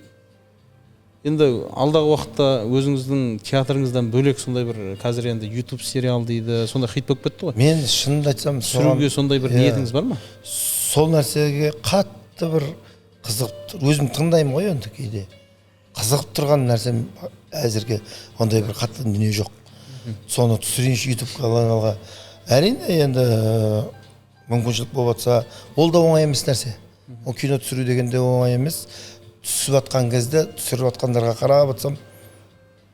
Енді алдағы уақытта өзіңіздің театрыңыздан бөлек сондай бір қазір енді YouTube сериал дейді, сондай хит болып кетті ғой. Мен шынымды айтсам, түсіруге сондай бір ниетіңіз бар ма? Сол нәрсеге қатты бір қызығып, өзім тыңдаймын ғой енді кейде. Қызығып тұрған нәрсем әзірге ондай бір қатты дүние жоқ. Соны түсірейінші YouTube каналға. Әрине енді мүмкіншілік болып жатса, ол да оңай емес нәрсе. Ол кино түсіру дегенде оңай емес. Түсіп жатқан кезде, түсіріп жатқандарға қарап жатсам,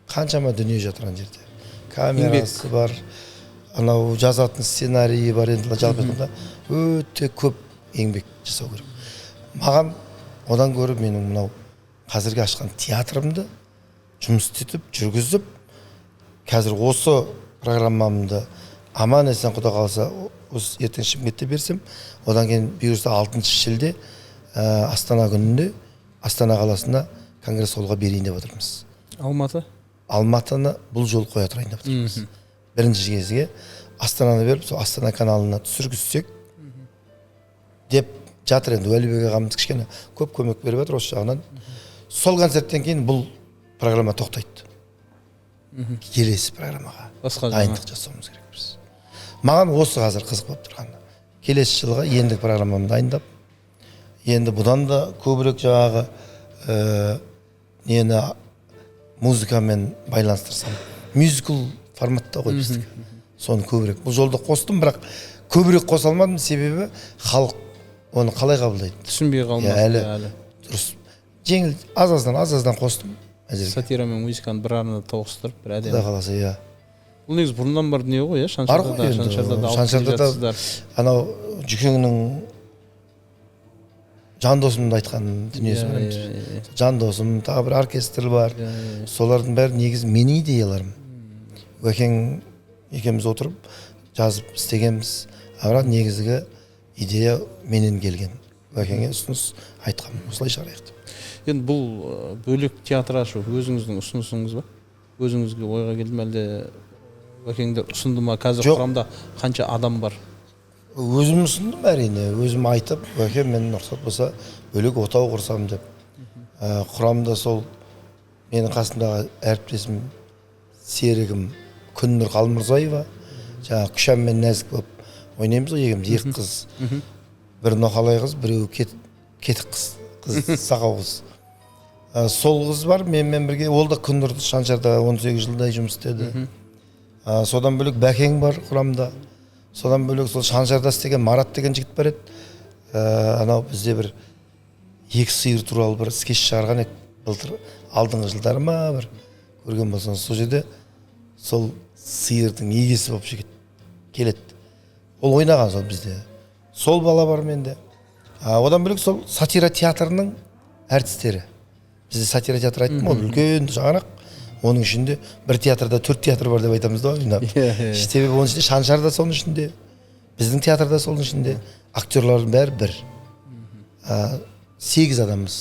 қаншама дүние жатыр ана жерде. Камерасы бар, анау жазатын сценарийі бар, енді жалпы айтқанда өте көп еңбек жасау керек. Маған одан көріп менің мынау қазіргі ашқан театрымды жұмыс істетіп, жүргізіп, қазір осы программамды аман есен Құда қаласа осы ертең Шымкентте берсем, одан кейін бұйырса 6 шілде Астана күнінде Астана қаласына конгресс холлға берейін деп отырмыз. Алматыны бұл жол қоя тұрайын деп отырмыз. Бірінші кезге Астананы беріп, сол Астана каналына түсіргізсек деп жатыр енді Уәлібек ағамыз кішкене көп көмек беріп жатыр осы жағынан. Сол концерттен кейін бұл программа тоқтайды. Келесі программаға дайындық жасауымыз керек біз. Маған осы қазір қызық болып тұрғаны. Келесі жылға ендігі программамды дайындап, енді бұдан да көбірек жаңағы нені музыкамен байланыстырсам, мюзикл форматта ғой біздікі. Соны көбірек. Бұл жолда қостым, бірақ көбірек қоса алмадым, себебі халық оны қалай қабылдайды? Түсінбей қалмады. Әлі дұрыс. Жеңіл аз-аздан қостым. Сатира мен музыканы бір арнада тоғыстырып, бір әдемі. Құдай қаласа, иә. Бұл негізі бұрыннан бар дүние ғой, иә? Шаншарда да анау Жүкеңнің жан досымды айтқан дүниесі бар. Жан досым, тағы бір оркестр бар. Солардың бәрі негізі менің идеяларым. Өкең екеуміз отырып жазып істегенбіз. Бірақ негізгі идея менен келген. Өкеңе ұсыныс айтқам. Осылай шығарайық деп. Енді бұл бөлек театр ашу өзіңіздің ұсынысыңыз ба? Өзіңізге ойға келді ме, әлде Өкеңдер ұсынды ма? Қазір құрамда қанша адам бар? Өзім ұсындым әрине. Өзім айтып, Өкең мен рұқсат болса бөлек отау құрсам деп. Құрамда сол менің қасымдағы әріптесім, серігім Күннұр Қалмырзаева, жаңағы Күшәм мен Нәзік болып ойнаймыз ғой, екеуміз екі қыз. Бір ноқалай қыз, біреу кетік қыз, сақау қыз. Сол қыз бар, менімен бірге, ол да Күннұр Шаншарда 18 жылдай жұмыс істеді. Содан бөлек Бәкең бар құрамда. Содан бөлек сол Шаншарда істеген Марат деген жігіт бар еді. Анау бізде бір екі сиыр туралы бір скетч шығарған еді. Былтыр алдыңғы жылдары ма бір көрген болсаңыз, сол жерде сол сиырдың егесі болып жігіт келеді. Ол ойнаған сол бізде. Сол бала бар менде. Одан бөлек сол сатира театрының әртістері. Бізде сатира театр айттым, ол үлкен жағанақ. Оның ішінде бір театрда 4 театр бар деп айтамыз да, ойнап. Себебі оның ішінде Шаншарда соның ішінде, біздің театрда соның ішінде, актерлардың бәрі бір. 8 адамыз.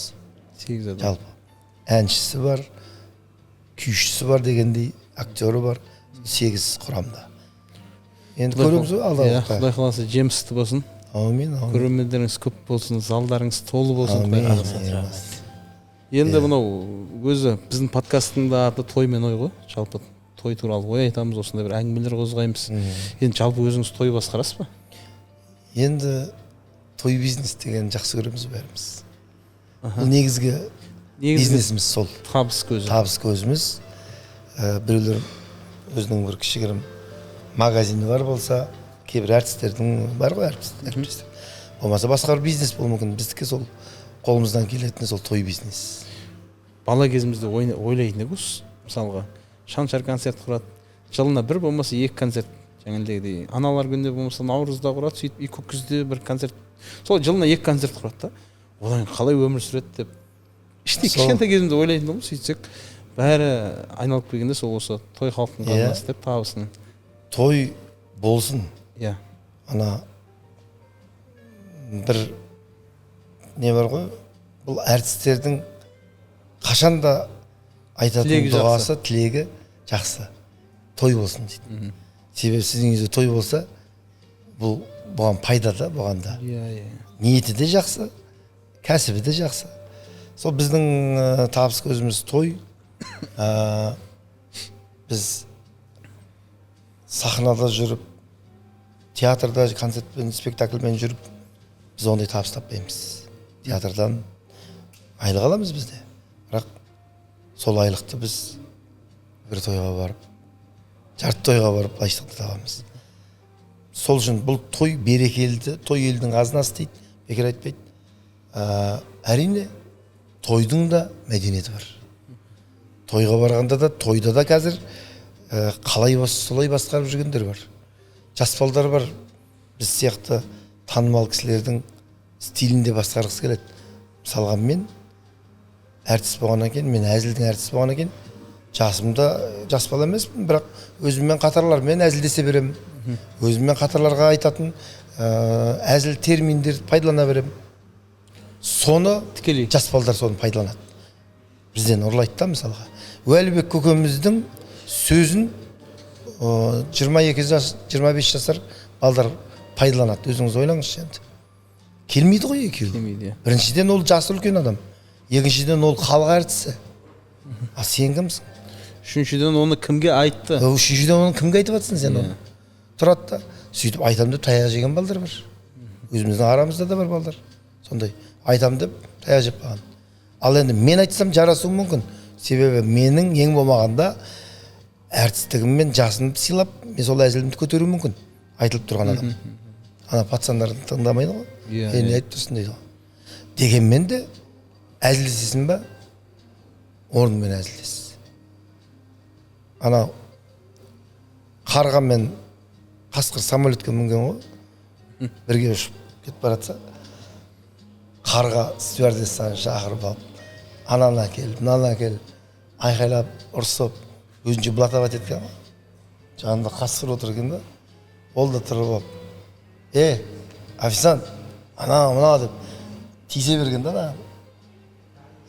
8 адам. Жалпы. Әншісі бар, күйшісі бар дегендей, актері бар. 8 құрамда. Енді көреміз ғой, алдағы уақытта. Құдай қаласа жемісті болсын. Аумин. Көрермендеріңіз көп болсын, залдарыңыз толы болсын. Енді мынау өзі біздің подкасттың да аты той мен ой ғой. Жалпы той туралы ой айтамыз, осындай бір әңгімелер қозғаймыз. Енді жалпы өзіңіз той басқарасыз ба? Енді той бизнес деген жақсы көреміз бәріміз. Бұл негізгі бизнесіміз сол. Табыс көзі. Табыс көзіміз. Біреулер өзінің бір кішігірім магазині бар болса, кейбір әртістердің бар ғой, әртістер. Болмаса басқа бір бизнес болуы мүмкін. Біздікі сол қолымыздан келетіні сол той бизнес. Бала кезімізде ойлайтын едік, мысалға Шаншар концерт құрады. Жылына бір болмаса 2 концерт. Жаңағыдей аналар күнінде болмаса наурызда құрады, сөйтіп көккүзде бір концерт. Сол жылына 2 концерт құрады да. Одан қалай өмір сүреді деп. Іштей кішкентай кезімде ойлайтын едім, сөйтсек бәрі айналып келгенде сол осы той халықтың қазынасы деп табысын. Той болсын. Иә. Ана бір не бар ғой, бұл әртістердің қашанда айтатын дұғасы, тілегі жақсы. Той болсын дейді. Себебі сіздің үйде той болса, бұған пайда да, бұған да. Ниеті де жақсы, кәсібі де жақсы. Сол біздің табыс көзіміз той. Біз сахнада жүріп, театрда концертпен, спектакльмен жүріп, біз ондай табыс таппаймыз. Театрдан айлық аламыз бізде. Бірақ сол айлықты біз бір тойға барып, жарты тойға барып лайықтықты табамыз. Сол үшін бұл той берекелді, той елдің қазынасы дейді, бекер айтпайды. Әрине, тойдың да мәдениеті бар. Тойға барғанда да, тойда да қазір қалай солай басқарып жүргендер бар. Жас балдар бар, біз сияқты танымал кісілердің стилінде басқарғысы келеді. Мысалға мен әртіс болғаннан кейін, мен әзілдің әртіс болғаннан кейін, жасымда жас бала емеспін, бірақ өзіммен қатарлармен әзілдесе берем. Өзіммен қатарларға айтатын әзіл терминдерді пайдалана берем. Соны жас балдар соны пайдаланады. Бізден ұрлайды да, мысалға. Уәлібек көкеміздің сөзін 22 жас, 25 жасар балдар пайдаланады. Өзіңіз ойлаңызшы енді. келмейді ғой екеуі. Келмейді. Біріншіден ол жасы үлкен адам, екіншіден ол халық әртісі. А сен кімсің? Үшіншіден оны кімге айтты? Үшіншіден оны кімге айтып жатсың сен оны? Тұрады да сөйтіп айтам деп таяқ жеген балдар бар. Өзіміздің арамызда да бар балдар. Сондай айтам деп таяқ жеп қалған. Ал енді мен айтсам жарасуы мүмкін. Себебі менің ең болмағанда әртістігіммен жасымды сыйлап, мен сол әзілімді көтеруі мүмкін. Айтылып тұрған адам. Ана пацандардың тыңдамайды ғой. Не айтып тұрсың дейді ғой. Дегенмен де әзілдесесің ба? Орнымен әзілдес. Ана қарға мен қасқыр самолетке мінген ғой. Бірге ұшып кетіп баратса, қарға стюардессаны шақырып алып, ананы әкел, мынаны әкел, айқайлап, ұрсып, өзінше блатовать еткен ғой. Жанында қасқыр отыр екен да, ол да тұрып алып, официант, мына деп тисе берген да.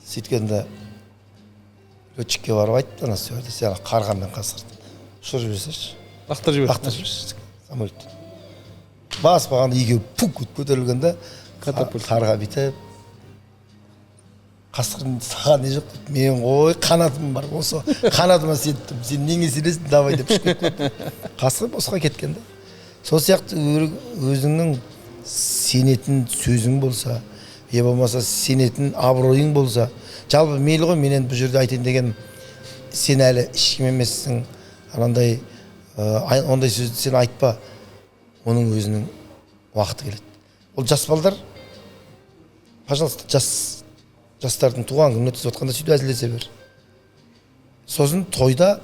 Сөйткенде летчикке барып айтты, ана стюардесс, қарға мен қасқырды ұшырып жіберсеші. Лақтырып жіберсеші. Самолет. Баспаған екеуі пук көтерілгенде қарға бүйтіп, қасқырдың саған не жоқ дейді, мен ғой қанатым бар, осы қанатыма сеттім, сен неге сенесің, давай деп шығып кетті. Қасқыр босқа кеткен да. Сол сияқты өзіңнің сенетін сөзің болса, е болмаса сенетін абыройың болса, жалпы мейлі ғой, мен енді бұл жерде айтайын деген, сен әлі ешкім емессің, анандай ондай сөзді сен айтпа, оның өзінің уақыты келеді. Ол жас балдар, пожалуйста, жастардың туған күнін өткізіп отқанда сөйтіп әзілдесе бер. Сосын тойда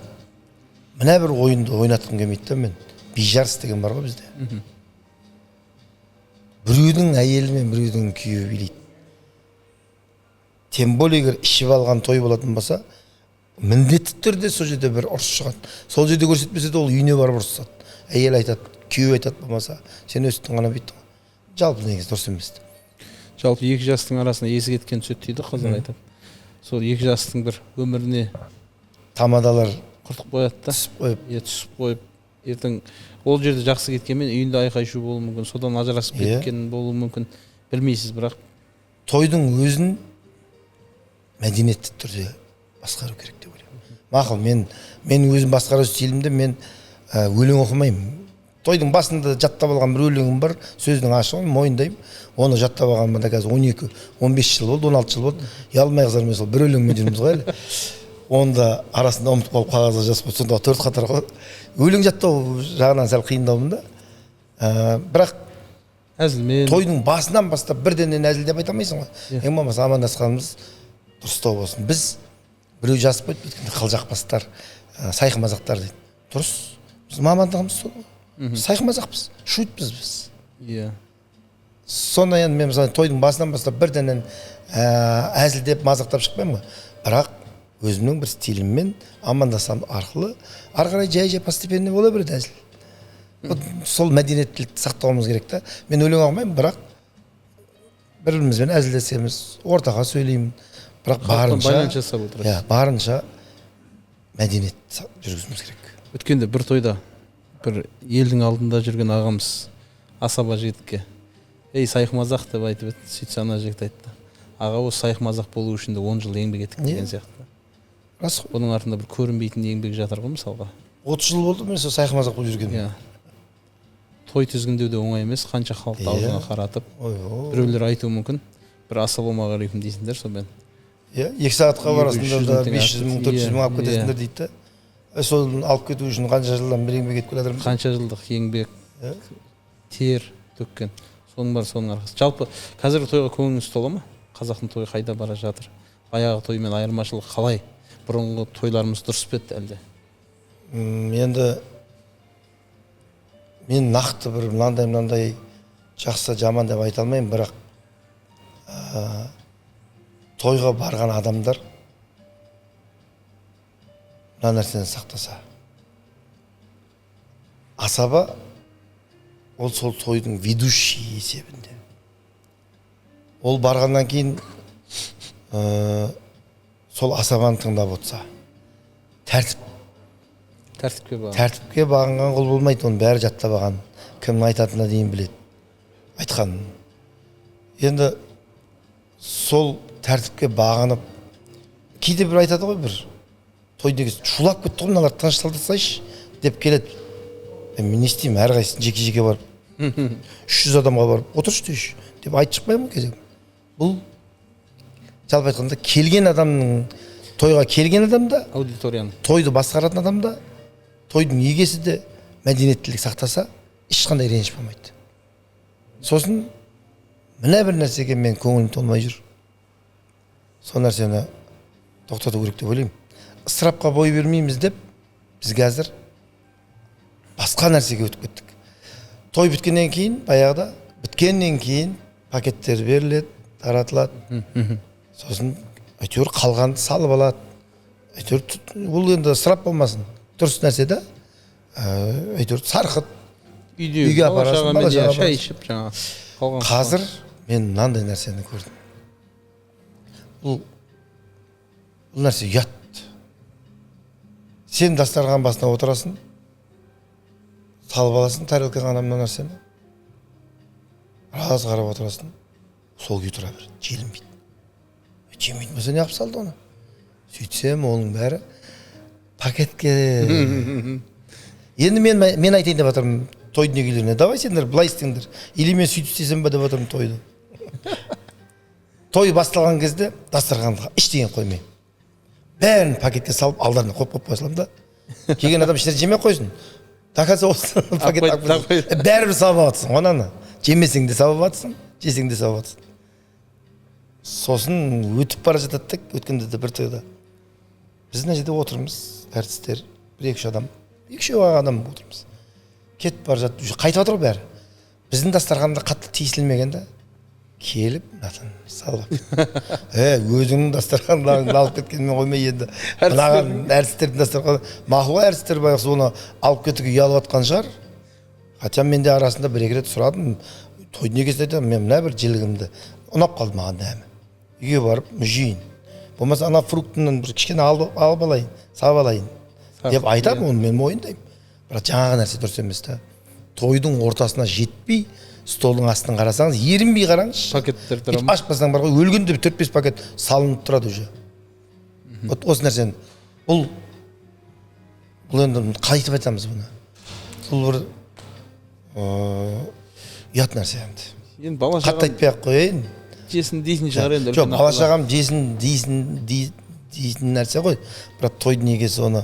мына бір ойынды ойнатқым келмейді да мен. Бижарыс деген бар ғой бізде. Біреудің әйелі мен біреудің күйеуі билейді. Тем более егер ішіп алған той болатын болса, міндетті түрде сол жерде бір ұрыс шығады. Сол жерде көрсетпесе де ол үйіне барып ұрысады. Әйел айтады, күйеу айтады болмаса, сен өстің ғана бүйттің. Жалпы негізі дұрыс емес. Жалпы екі жастың арасында есі кеткен сөт дейді қазақ айтады. Сол екі жастың бір өміріне тамадалар құртып қояды да. Түсіп қойып, ертең ол жерде жақсы кеткенмен үйінде айқай шу болуы мүмкін, содан ажырасып кеткен болуы мүмкін. Білмейсіз, бірақ тойдың өзін мәдениетті түрде басқару керек деп ойлаймын. Мақұл, мен өзім басқару стилімде мен өлең оқымаймын. Тойдың басында жаттап алған бір өлеңім бар, сөздің ашығын мойындаймын. Оны жаттап алғанымда қазір 12-15 жыл болды, 16 жыл болды. Ұялмай қызармай сол бір өлеңмен жүрміз ғой әлі. Оны да арасында ұмытып қалып қағазға жазып қойып, сонда 4 қатар ғой. Өлең жаттау жағынан сәл қиындаумын да. Бірақ әзілмен тойдың басынан бастап бірденен әзіл деп айта алмайсың ғой. Ең болмаса амандасқанымыз дұрыстау болсын. Біз біреу жазып қойды, өйткені қылжақбастар, сайқымазақтар дейді. Дұрыс. Біз мамандығымыз сол. Сайқымазақпыз, шутпыз біз. Иә. Сонда енді мен мысалы тойдың басынан бастап бірденен әзілдеп мазақтап шықпаймын ғой. Бірақ өзімнің бір стиліммен амандасам арқылы ары қарай жай постепенно бола береді әзіл. Сол мәдениеттілікті сақтауымыз керек та. Мен өлең оқымаймын, бірақ бір-бірімізбен әзілдесеміз, ортаға сөйлеймін. Бірақ барынша мәдениет жүргізуіміз керек. Өткенде бір тойда бір елдің алдында жүрген ағамыз асаба жігітке сайқымазақ деп айтып еді. Сөйтсе ана жігіт айтты, аға осы сайқымазақ болу үшін де 10 жыл еңбек еттік деген сияқты. Рас. Оның артында бір көрінбейтін еңбек жатыр ғой мысалға. 30 жыл болды мен сол сайқымазақ болып жүргенім. Той тізгіндеу де оңай емес, қанша халықты аузына қаратып. Біреулер айтуы мүмкін, бір ассалаумағалейкум дейсіңдер сонымен. 2 сағатқа барасыңдар да 500 мың 400 мың алып кетесіңдер дейді. Сол алып кету үшін қанша жылдан бері еңбек етіп келатырмыз. Қанша жылдық еңбек, тер төккен. Соның бар, соның арқасы. Жалпы қазіргі тойға көңіліңіз тола ма? Қазақтың тойы қайда бара жатыр? Баяғы тоймен айырмашылық қалай? Бұрынғы тойларымыз дұрыс па еді әлде? Енді мен нақты бір мынандай жақсы жаман деп айта алмаймын, бірақ тойға барған адамдар мына нәрсені сақтаса. Асаба ол сол тойдың ведущий есебінде. Ол барғаннан кейін сол асабаны тыңдап отырса, тәртіпке бағынған құл болмайды, оның бәрі жаттап алған, кімнің айтатынына дейін біледі. Айтқан. енді сол тәртіпке бағынып кейде бір айтады ғой, бір тойдегі шулап кетті ғой мыналар, тынышталдырсайшы деп келеді. Мен не істеймін, әрқайсысын жеке-жеке барып 300 адамға барып отыршы дейші деп айтып шықпаймын кезек. Бұл жалпы айтқанда келген адамның, тойға келген адамда, аудиторияны, тойды басқаратын адамда, тойдың егесі де мәдениеттілік сақтаса, ешқандай реніш болмайды. Сосын мына бір нәрсеге мен көңілім толмай жүр. Сол нәрсені тоқтату керек деп ойлаймын. Ысырапқа бой бермейміз деп біз қазір басқа нәрсеге өтіп кеттік. Той біткеннен кейін, баяғыда біткеннен кейін пакеттер беріледі, таратылады. Сосын әйтеуір қалғанды салып алады. Әйтеуір бұл енді ысырап болмасын. Дұрыс нәрсе де әйтеуір сарқыт үйге апарасың, бала-шаға шай ішіп жаңа. Қазір мен мынандай нәрсені көрдім. Бұл нәрсе ұят. Сен дастархан басына отырасың, салып аласың тарелкаға мына нәрсені. Біраз қарап отырасың, сол күйі тұра береді, желінбейді. Жемейтін болса не қылып салды оны? Сөйтсем, оның бәрі пакетке. Енді мен айтайын деп жатырмын тойдың егелеріне. Давай сендер былай істеңдер. Или мен сөйтіп істесем ба деп жатырмын тойды. Той басталған кезде дастарханға ештеңе қоймай. Бәрін пакетке салып, алдарына қойып қойсам да, келген адам ештеңе жемей қойсын. Доказа осы пакет бәрібір салып жатсың. Онаны жемесең де салып жатсың, жесең де салып жатсың. Сосын өтіп бара жатады, өткенде де бір тойда. Біз мына жерде отырмыз, әртістер, 1-2 адам, 2 адам отырмыз. Кетіп бара жатып, қайтып жатыр бәрі. Біздің дастарханда қатты тиісілмегенде келіп, натын салып. Өзіңнің дастарханыңды алып кеткенмен қоймай енді. Мынаған әртістердің дастарханы, мақұл әртістер байқысы оны алып кетуге ұялып жатқан шығар. Хотя мен де арасында 1-2 рет сұрадым. Тойдың егесі айтады, мен мына бір жілігімді ұнап қалды маған дәмі. Үйге барып жейін. Болмаса ана фруктынан бір кішкене алып алайын, салып алайын деп айтамын, оны мен мойындаймын. Бірақ жаңағы нәрсе дұрыс емес та. Тойдың ортасына жетпей, столдың астын қарасаңыз, ерінбей қараңыз. Пакеттер тұра ма? Ашпасаң бар ғой, өлгенде 4-5 пакет салынып тұрады уже. Осы нәрсені бұл енді қайтып айтамыз бұны. Бұл бір ұят нәрсе енді. Енді бала-шағам қатты айтпай-ақ қояйын. жесін дейтін шығар енді. Жоқ, бала-шағам жесін дейтін нәрсе ғой. Бірақ тойдың егесі оны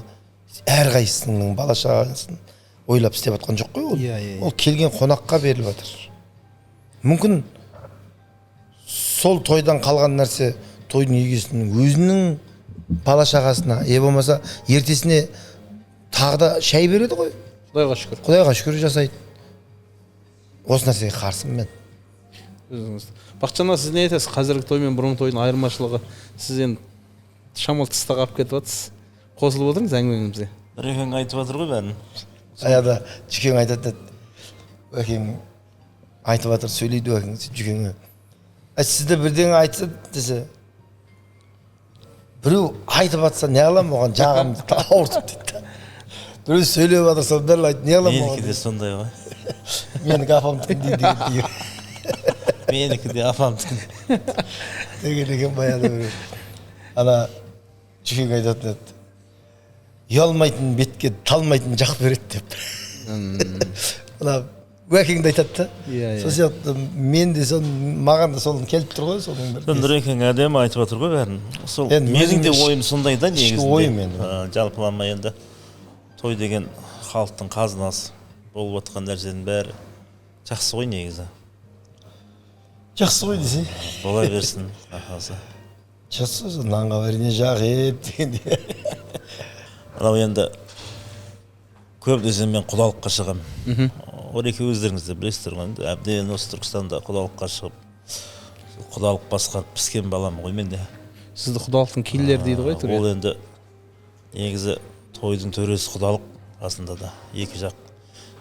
әрқайсысының бала-шағасын ойлап істеп жатқан жоқ қой ол. Ол келген қонаққа беріліп жатыр. Мүмкін сол тойдан қалған нәрсе тойдың егесінің өзінің бала-шағасына, болмаса ертесіне тағы да шай береді ғой. Құдайға шүкір. Құдайға шүкір жасайды. Осы нәрсеге қарсымын мен. Бақытжан, сіз не айтасыз? Қазіргі той мен бұрынғы тойдың айырмашылығы? Сіз енді шамал тыста қалып кетіп жатсыз. Қосылып отырыңыз әңгімемізге. Бір-екең айтып жатыр ғой бәрін. Аяда Жүкең айтады, Өкең айтып жатыр, сөйлейді Өкең Жүкеңе. Сізді бірдеңе айтса десе, біреу айтып жатса не аламын оған, жағымды ауыртып дейді. Біреу сөйлеп жатырса бәрі айтып не аламын оған. Менікі де сондай ғой. Менікі апамдікі дейді. Менікі де апамдікі. Деген баяғыда біреу. Ана Жүкең айтатын еді. Ұялмайтын бетке талмайтын жақ береді деп. Мына Өкеңді айтады да. Сол сияқты мен де маған да соны келіп тұр ғой, соның бір. Нұрекең әдемі айтып жатыр ғой бәрін. Сол менің де ойым сондай да негізінде. ойым енді. Жалпылама енді той деген халықтың қазынасы болып жатқан нәрсенің бәрі жақсы ғой негізі. Жақсы ғой десе. Бола берсін ақасы. Жақсы, нанға бәріне жағып дегенде. Анау енді көп десем мен құдалыққа шығам. Ореке өздеріңіз де білесіздер ғой, әбден осы Түркістанда құдалыққа шығып, құдалық басқарып піскен балам ғой мен де. Сізді құдалықтың келілері дейді ғой түрге. Ол енді негізі тойдың төресі құдалық расында да. Екі жақ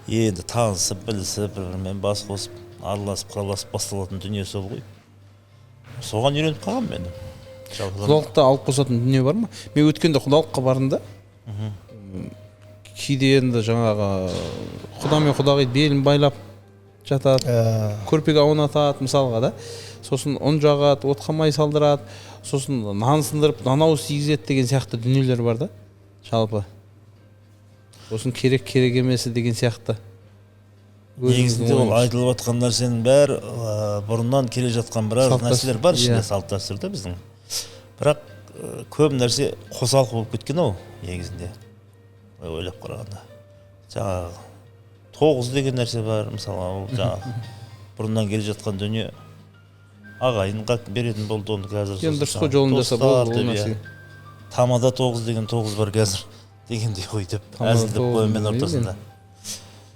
енді танысып, білісіп, бір-бірімен бас қосып, араласып, қараласып басталатын дүние сол ғой. Соған үйреніп қалғам мен. Құдалықта алып қосатын дүние бар ма? Мен өткенде құдалыққа бардым да. Кейде енді жаңағы құда мен құдағи белін байлап жатады, көрпеге аунатады мысалға да. Сосын ұн жағады, отқа май салдырады, сосын нан сындырып, нанау сигізеді деген сияқты дүниелер бар да. Жалпы. Сосын керек емесі деген сияқты. Негізінде ол айтылып жатқан нәрсенің бәрі бұрыннан келе жатқан біраз нәрселер бар ішінде, салт дәстүрде біздің. Бірақ көп нәрсе қосалқы болып кеткен ау негізінде. Ойлап қарағанда. Жаңағы 9 деген нәрсе бар, мысалы, ол жаңағы бұрыннан келе жатқан дүние ағайынға беретін болды оны қазір. Енді дұрыс қой, жолын жаса болды ол нәрсе. Тамада 9 деген 9 бар қазір дегендей ғой деп әзілдеп қоймен ортасында.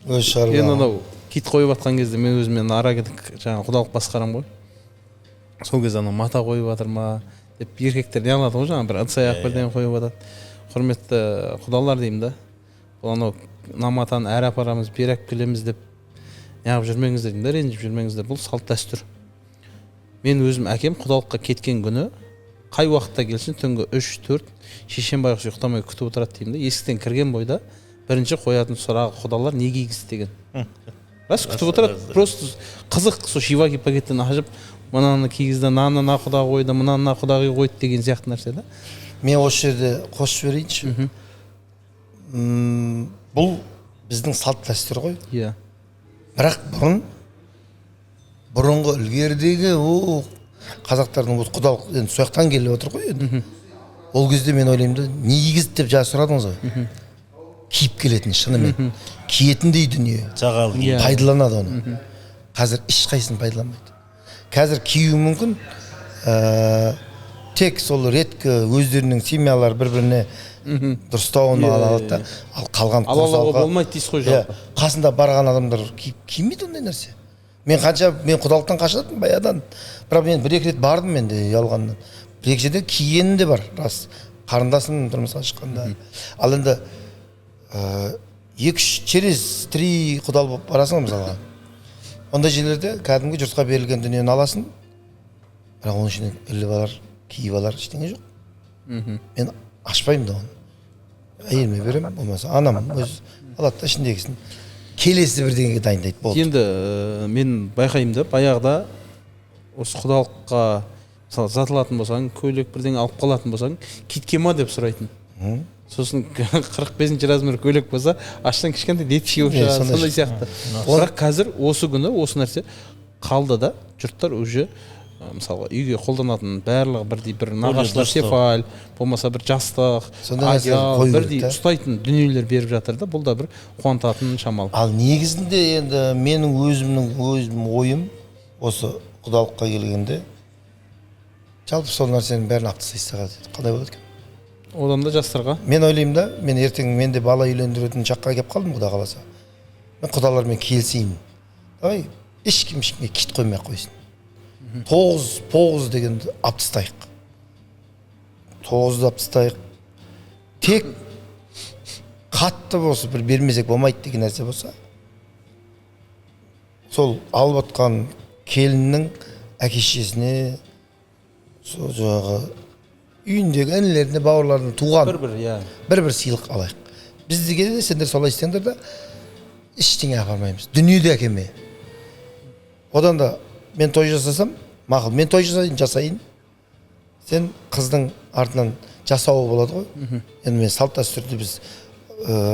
Енді анау кит қойып жатқан кезде мен өзіммен ара кетіп жаңағы құдалық басқарам ғой. Сол кезде анау мата қойып жатыр ма деп еркектер не алады ғой, жаңағы бір ыдыс аяқ бірден қойып жатады. Құрметті құдалар деймін да. Бұл анау наматаны әрі апарамыз, бері алып келеміз деп неғып жүрмеңіздер деймін да, ренжіп жүрмеңіздер. Бұл салт дәстүр. Мен өзім әкем құдалыққа кеткен күні қай уақытта келсін түнгі 3-4 шешем байғұс ұйықтамай күтіп отырады деймін да. Есіктен кірген бойда бірінші қоятын сұрағы құдалар не кигізді деген. Рас күтіп отырады. Просто қызық, сол шиваги пакеттен ашып, мынаны кигізді, мынаны құда қойды, мынаны құдағи қойды деген сияқты нәрсе да. Мен осы жерде қосып жіберейінші. Бұл біздің салт дәстүр ғой. Иә. Бірақ бұрынғы ілгердегі қазақтардың құдалық енді сояқтан келіп отыр ғой енді. Ол кезде мен ойлаймын да, не кигізді деп жаңа сұрадыңыз ғой. Киіп келетін шынымен. Киетіндей дүние. Пайдаланады оны. Қазір ешқайсысын пайдаланбайды. Қазір кию мүмкін, тек сол реткі өздерінің семьялары бір-біріне дұрыстауын алады да, ал қалған алалауға болмайды дейсіз ғой жалпы. Қасында барған адамдар кимейді ондай нәрсе. Мен құдалықтан қашатым баядан, бірақ мен 1-2 рет бардым мен де ұялғаннан. 1-2 жерде киенім де бар, рас. Қарындасым тұрмысқа шыққанда. Ал енді 2-3 құдал болып барасың мысалға. Ондай жерлерде кәдімгі жұртқа берілген дүниені аласың, бірақ оның ішінен іліп алар, киіп алар ештеңе жоқ. Мен ашпаймын да оны. Әйеліме беремін, болмаса анам өз алады да ішіндегісін. Келесі бірдеңеге дайындайды болды. Енді мен байқаймын да, баяғыда осы құдалыққа мысалы затылатын болсаң, көйлек бірдеңе алып қалатын болсаң, китке ма деп сұрайтын. Сосын 45-ші размер көйлек болса, аштан кішкентай детский болып шығады, сондай сияқты. Бірақ қазір осы күні осы нәрсе қалды да, жұрттар уже мысалға үйге қолданатын барлығы бірдей бір нағашылар тефаль, болмаса бір жастық, одеял, бірдей ұстайтын дүниелер беріп жатыр да, бұл да бір қуантатын шамал. Ал негізінде енді менің өзімнің ойым осы құдалыққа келгенде жалпы сол нәрсенің бәрін алып тастайсаға деді. Қандай болады екен? Одан да жастарға. Мен ойлаймын да, мен ертең менде бала үйлендіретін шаққа келіп қалдым, құда қаласа. Мен құдалармен келісейін. Давай, ешкімге кит қоймай қойсын. 9 дегенді алып тастайық. 9-ды алып тастайық. Тек қатты болса, бір бермесек болмайды деген нәрсе болса, сол алып отқан келіннің әке-шешесіне, сол жаңағы үйіндегі інілеріне, бауырларына туған бір сыйлық алайық. Біздіге де сендер солай істеңдер да, ештеңе апармаймыз. Дүниеде әкеме. Одан да мен той жасасам, мақұл, мен той жасайын. Сен қыздың артынан жасауы болады ғой. Енді мен салт дәстүрді біз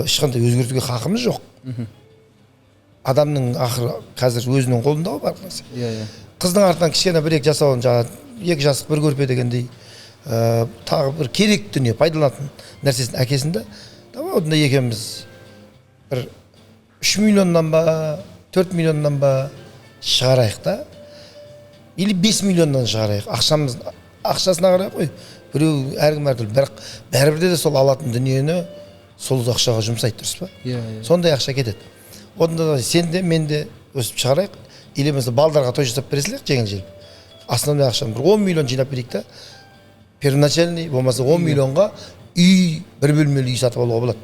ешқандай өзгертуге хақымыз жоқ. Адамның ақыры қазір өзінің қолында ғой бар нәрсе. Қыздың артынан кішкене 1-2 жасауын, жаңағы 2 жастық 1 көрпе дегендей тағы бір керек дүние пайдаланатын нәрсесін әкесінде, онда екеуміз бір 3 миллионнан ба, 4 миллионнан ба шығарайық да, или 5 миллионнан шығарайық. Ақшасына қарай қой. Біреу әркім әртүрлі, бірақ бәрібірде де сол алатын дүниені сол ақшаға жұмсайды, дұрыс па? Сондай ақша кетеді. Онда сен де, мен де өсіп шығарайық, или mesela балдарға той жасап бересілер жеңіл-желіп. Основной ақшаны бір 10 миллион жинап берейік та, первоначальный болмаса 10 миллионға үй, бір бөлмелі үй сатып алуға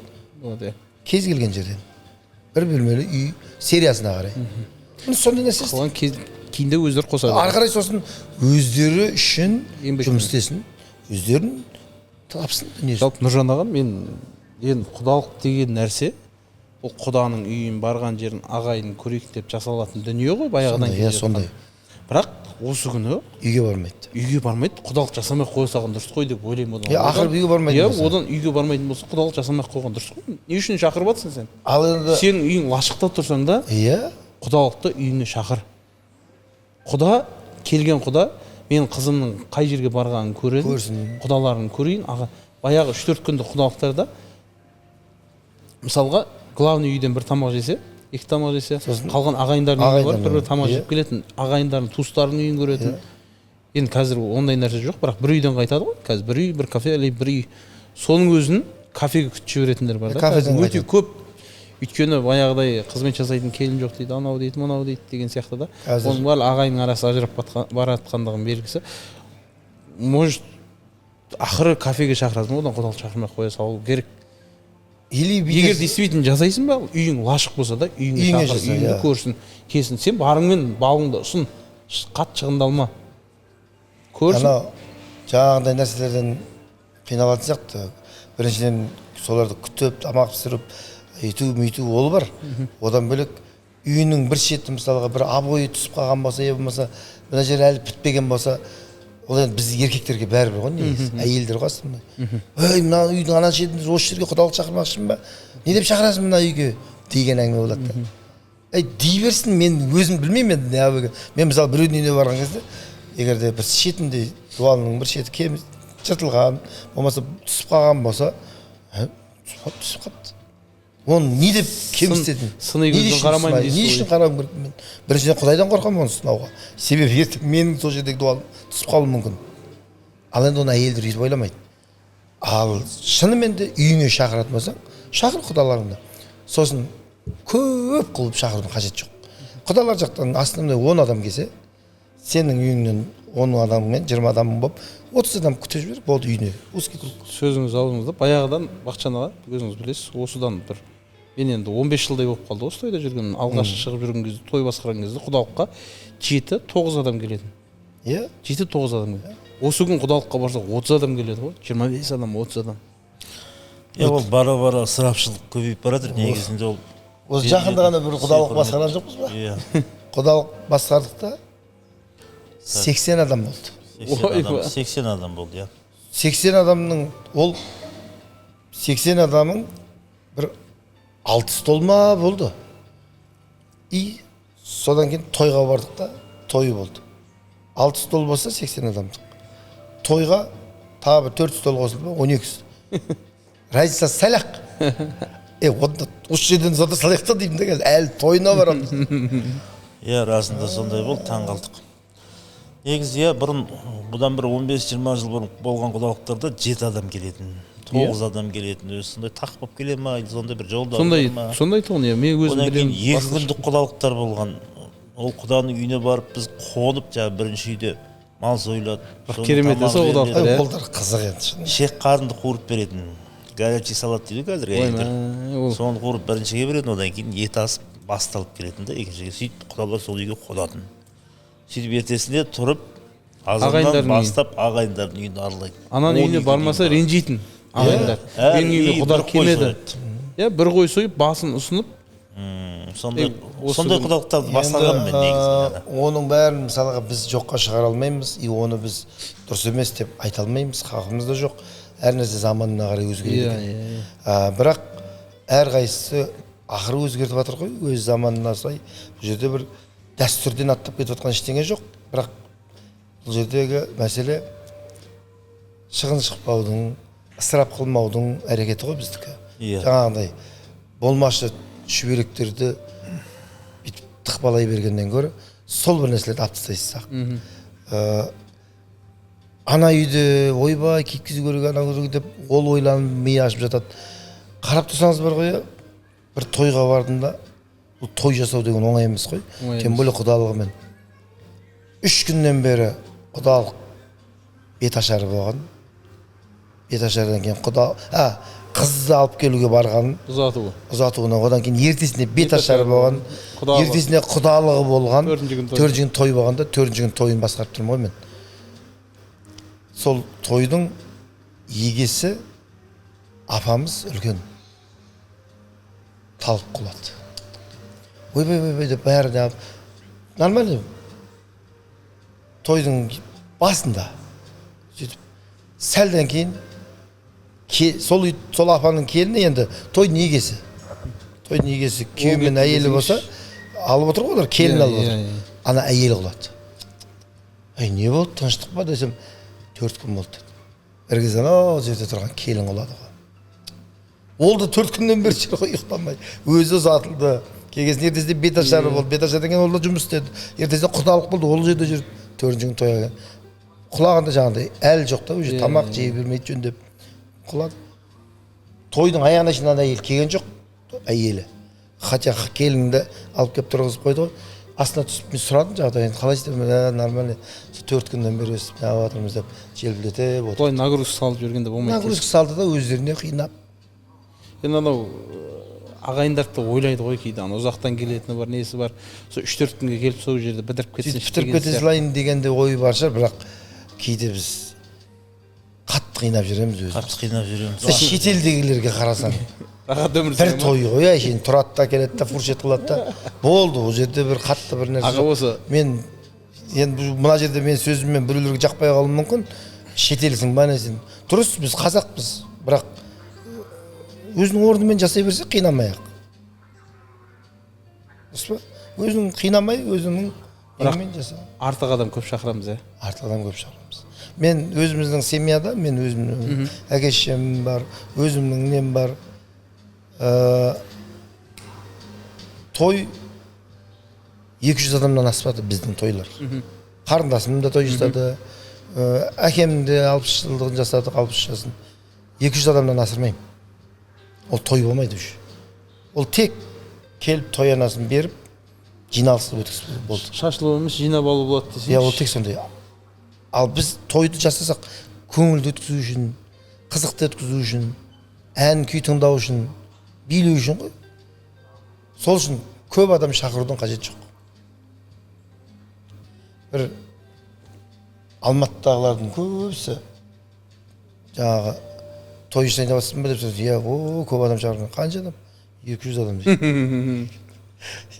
болады. Кез келген жерден. Бір бөлмелі үй сериясына қарай. Сондай нәрсе істейді. Кейінде өздері қосады. Ары қарай сосын өздері үшін жұмыс істесін, өздерін тапсын. Жалпы Нұржан ағам, мен құдалық деген нәрсе ол құданың үйін барған жерін ағайын көрейік деп жасалатын дүние ғой баяғыдан Сондай, иә, сондай. бірақ осы күні Үйге бармайды. үйге бармайды, құдалық жасамай қоя салған дұрыс қой деп ойлаймын. Иә, ақыры үйге бармайтын болса. Одан үйге бармайтын болса құдалық жасамай қойған дұрыс қой. Не үшін шақырып жатсың сен? Ал енді Сенің үйің лашықта тұрсаң да иә, құдалықты үйіне шақыр. Құда, келген құда менің қызымның қай жерге барғанын көреді, көрсін. құдаларын көрейін. Баяғы 3-4 күндік құдалықтарда мысалға главный үйден бір тамақ жесе, 2 тамақ жесе, қалған ағайындардың үйіне барып бір тамақ жеп келетін, ағайындардың, туыстарының үйін көретін. Енді қазір ондай нәрсе жоқ, бірақ бір үйден қайтады ғой. Қазір бір үй, бір кафе, или бір үй. Соның өзін кафеге күтіп жіберетіндер бар да. Кафеден Өте көп. Өйткені баяғыдай қызмет жасайтын келін жоқ дейді, анау дейді, мынау дейді деген сияқты да. Оның барлығы ағайынның арасы ажырап баратқандығының белгісі. Может, ақыры кафеге шақырасың, одан құдалық шақырмай қоя салу керек. Егер действительно жасайсың ба, үйің лашық болса да, үйіңе шақыр, үйіңді көрсін, келсін. Сен барыңмен балыңды ұсын, қатты шығындалма. Көрсін. Анау жаңағындай нәрселерден қиналатын сияқты. Біріншіден соларды күтіп, тамақ пісіріп, үйту ол бар. Одан бөлек үйінің бір шеті мысалға бір абойы түсіп қалған болса, я болмаса мына жер әлі бітпеген болса, ол енді біз еркектерге бәрібір ғой, негізі. Әйелдер ғой астында. Ей, мына үйдің ана шетінде осы жерге құдалық шақырмақшымын ба? Не деп шақырасың мына үйге? деген әңгіме болады. Дей берсін, мен өзім білмеймін енді не абыға. Мен мысалы біреудің үйіне барған кезде, егер де бір шетінде дуалының бір шеті кем жыртылған, болмаса түсіп қалған болса, түсіп қалыпты. Оны не деп кем істедің? Сыни көзбен қарамайын дейсіз ғой. Не үшін қарауым керек мен? Біріншіден Құдайдан қорқамын оны сынауға. Себебі ертең менің сол жердегі дуалым түсіп қалуы мүмкін. Ал енді оны әйелдер өйтіп ойламайды. Ал шынымен де үйіңе шақыратын болсаң, шақыр құдаларыңды. Сосын көп қылып шақырудың қажеті жоқ. Құдалар жақтан астында 10 адам келсе, сенің үйіңнен 10 адаммен 20 адамың болып, 30 адам күте жібер, болды үйіне. Узкий круг. Сөзіңіз аузыңызда баяғыдан Бақытжан аға, өзіңіз білесіз, осыдан бір мен енді 15 жылдай болып қалды осы тойда жүрген, алғаш шығып жүрген кезде, той басқарған кезде құдалыққа 7-9 адам келетін. Иә? 7-9 адам келеді. Осы күн құдалыққа барсақ 30 адам келеді ғой, 25 адам, 30 адам. Ол бара-бара ысырапшылық көбейіп баратыр, негізінде ол. Осы жақында ғана бір құдалық басқарған жоқпыз ба? Иә. Құдалық басқардықта 80 адам болды. 80 адам болды, иә. 80 адамның, ол 80 адамың бір 6 стол ма болды. И содан кейін тойға бардық та, той болды. 6 стол болса 80 адамдық. Тойға тағы 4 стол қосылды, 12. Разница сәл-ақ. Осы жерден зада салайық та деймін де, әлі тойына барамыз. Иә, расында сондай болды, таң қалдық. Негізі, бұрын, бұдан бір 15-20 жыл бұрын болған құдалықтарда 7 адам келетін, 9 адам келетін, өзі сондай тақ болып келе ма, сондай бір жолда ма? Сондай тұғын, мен өзім білемін. Одан кейін 2 күндік құдалықтар болған. Ол құданың үйіне барып, біз қонып, бірінші үйде мал сойлады. Керемет есе құдалықтар, Олдар қызық енді. Шек қарынды қуырып беретін. Горячий салат дейді қазір әйелдер. Соны қуырып біріншіге беретін, одан кейін ет асып басталып келетін де, екіншіге сөйтіп құдалар сол үйге қонатын. Сөйтіп ертесінде тұрып, азаннан бастап ағайындардың үйін аралайды. Ананың үйіне бармаса ренжитін ағайындар. Менің үйіме құдар келмеді. Бір қой сойып, басын ұсынып. Сондай құдалықтарды бастаған мен негізінде. Оның бәрін мысалға біз жоққа шығара алмаймыз, оны біз дұрыс емес деп айта алмаймыз, хақымыз да жоқ. Әр нәрсе заманына қарай өзгереді. Бірақ әр қайсысы ақыры өзгертіп жатыр ғой, өз заманына сай. Бұл жерде бір дәстүрден аттап кетіп жатқан ештеңе жоқ. Бірақ бұл жердегі мәселе шығын шықпаудың, ысырап қылмаудың әрекеті ғой біздікі. Жаңағындай болмашы шүберектерді тықпалай бергеннен гөрі сол бір нәрселерді алып тастайсыз. Ана үйде ойбай кеткізу керек, ана керек деп ол ойланып ми ашып жатады. Қарап тұрсаңыз бар ғой, бір тойға бардым да, бұл той жасау деген оңай емес қой. Тем более құдалығымен. 3 күннен бері құдалық бет ашары болған. Бет ашардан кейін қызды алып келуге барған. Ұзатуына. Одан кейін ертесіне бет ашары болған. Ертесіне құдалығы болған. 4-ші күн той болғанда 4-ші күн тойын басқарып тұрмын ғой мен. Сол тойдың егесі апамыз үлкен. талып құлады. Ойбай деп бәрі де нормально тойдың басында сөйтіп сәлден кейін сол апаның келіні енді тойдың егесі күйеуі мен әйелі болса алып отыр ғой олар, келін алып отыр. Ана әйелі құлады. Не болды, тыныштық па десем, 4 күн болды деді. Бір кезде анау жерде тұрған келін құлады ғой. Ол да 4 күннен бері жүр ғой, ұйықтамай. Өзі ұзатылды. Кегесін ертесінде беташары болды. Беташардан кейін ол да жұмыс істеді. Ертесінде құдалық болды, ол жерде жүр. 4-ші күн тойға келген. Құлағанда жаңағыдай әл жоқ та, уже тамақ жей бермейді жөндеп. Құлады. Тойдың аяғына шейін ана әйел келген жоқ, әйелі. Хотя келінді алып келіп тұрғызып қойды ғой. Астына түсіп мен сұрадым жағдайын, қалайсыз деп, нормально. 4 күннен бері өстіп неғып жатырмыз деп желбілетіп отыр. Той нагрузка салып жүргенде болмайды. Нагрузка салды да өздеріне қинап. Енді анау ағайындарды ойлайды ғой кейде, ана ұзақтан келетіні бар, несі бар. Сол 3-4 күнге келіп сол жерде бітіріп кетсінші. Бітіріп кете салайын дегенде ой бар шығар, бірақ кейде біз қатты қинап жүреміз өзіміз. Қатты қинап жүреміз. Шетелдегілерге қарасаң, рахат өмір бір той ғой, әшейін тұрады да келеді да, фуршет қылады да. Болды, ол жерде бір қатты бір нәрсе. Аға осы. Мен енді мына жерде мен сөзіммен біреулерге жақпай қалуым мүмкін. Шетелсің ба несін. Дұрыс, біз қазақпыз, бірақ өзінің орнымен жасай берсе қинамай-ақ. Дұрыс па? Өзің қинамай, өзіңнің орнымен жаса. Артық адам көп шақырамыз, Артық адам көп шақырамыз. Мен өзіміздің семьяда, мен өзімнің әке-шешем бар, өзімнің нем бар. Той 200 адамнан аспады біздің тойлар. Қарындасым да той жасады, әкем де 60 жылдығын жасадық, 60 жасын. 200 адамнан асырмайым. Ол той болмайды үш. Ол тек келіп той анасын беріп, жиналысып өткізіп болды. Шашылу емес, жинап алу болады десеңші. Ол тек сондай. Ал біз тойды жасасақ, көңілді өткізу үшін, қызықты өткізу үшін, ән күй тыңдау үшін, билеу үшін ғой. Сол үшін көп адам шақырудың қажет жоқ. Бір Алматыдағылардың көбісі жаңағы той жасайын деп жатсың ба деп сөз, көп адам шақырған. Қанша адам? 200 адам дейді.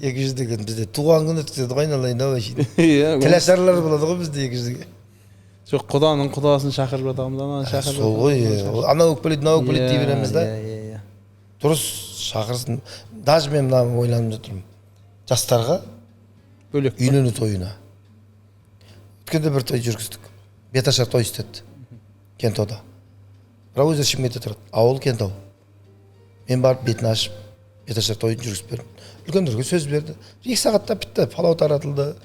200 деген бізде туған күн өткізеді ғой, айналайын ау әшейін. Тілашарлар болады ғой бізде 200-ге. Жоқ, құданың құдасын шақырып жатамыз, ананы шақырып. Сол ғой, анау өкпелейді, мынау өкпелейді дей береміз да. Дұрыс шақырсын. Даже мен мына ойланып жатырмын. Жастарға бөлек үйлену тойына. Өткенде бір той жүргіздік. Беташар той істеді. Кентауда. Бірақ өздері Шымкентте тұрады. Ауыл Кентау. Мен барып бетін ашып, беташар тойын жүргізіп бердім. Үлкендерге сөз берді. 2 сағатта бітті, палау таратылды.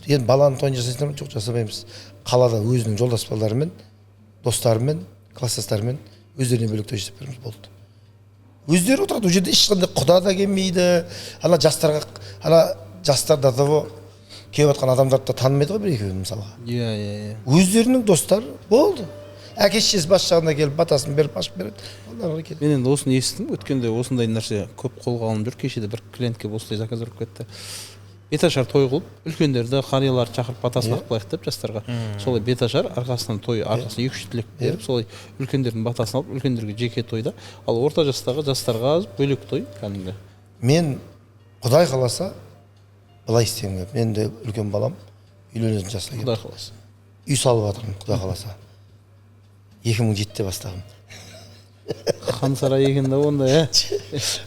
Енді баланың тойын жасайсыңдар ма? Жоқ, жасамаймыз. Қалада өзінің жолдас балаларымен, достарымен, класстастарымен өздеріне бөлек той жасап береміз, болды. Өздері отырады, ол жерде ешқандай құда да келмейді. Ана жастарға, ана жастарда да келіп жатқан адамдарды да танымайды ғой бір-екеуін мысалға. Өздерінің достары болды. Әке-шешесі бас жағына келіп батасын беріп ашып береді. Мен енді осыны естідім, өткенде осындай нәрсе көп қолға алынып жүр. Кешеде бір клиентке осындай заказ беріп кетті. Беташар той қылып, үлкендерді, қарияларды шақырып батасын ақпайық деп жастарға. Солай беташар арқасынан той, арқасынан 2-3 тілек беріп, солай үлкендердің батасын алып, үлкендерге жеке тойда, ал орта жастағы жастарға бөлек той кәдімгі. Мен Құдай қаласа былай істеймін. Мен де үлкен балам үйленетін жасқа келді. Құдай қаласа. Үй салып жатырмын, Құдай қаласа. 2007-те бастағым. Хан сарай екен да онда,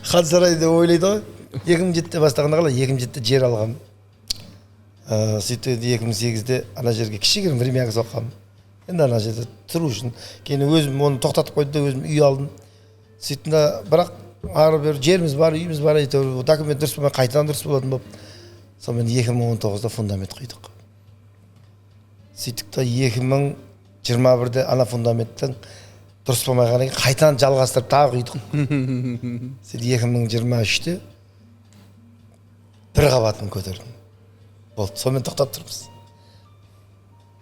Хан сарай деп ойлайды ғой. 2007-те бастағанда қалай, 2007-те жер алғам. Сөйтті 2008-де ана жерге кішігірім времяға соққам. Енді ана жерде тұру үшін. Кейін өзім оны тоқтатып қойды да өзім үй алдым. Сөйттім да, бірақ ары бері жеріміз бар, үйіміз бар, документ дұрыс болмай, қайтадан дұрыс болатын болып. Сонымен 2019-да фундамент құйдық. Сөйттік та 2021-де ана фундаменттің дұрыс болмайғаннан кейін қайтадан жалғастырып тағы құйдық. Сөйтіп 2023-те бір қабатын көтердім. Болды, сонымен тоқтап тұрмыз.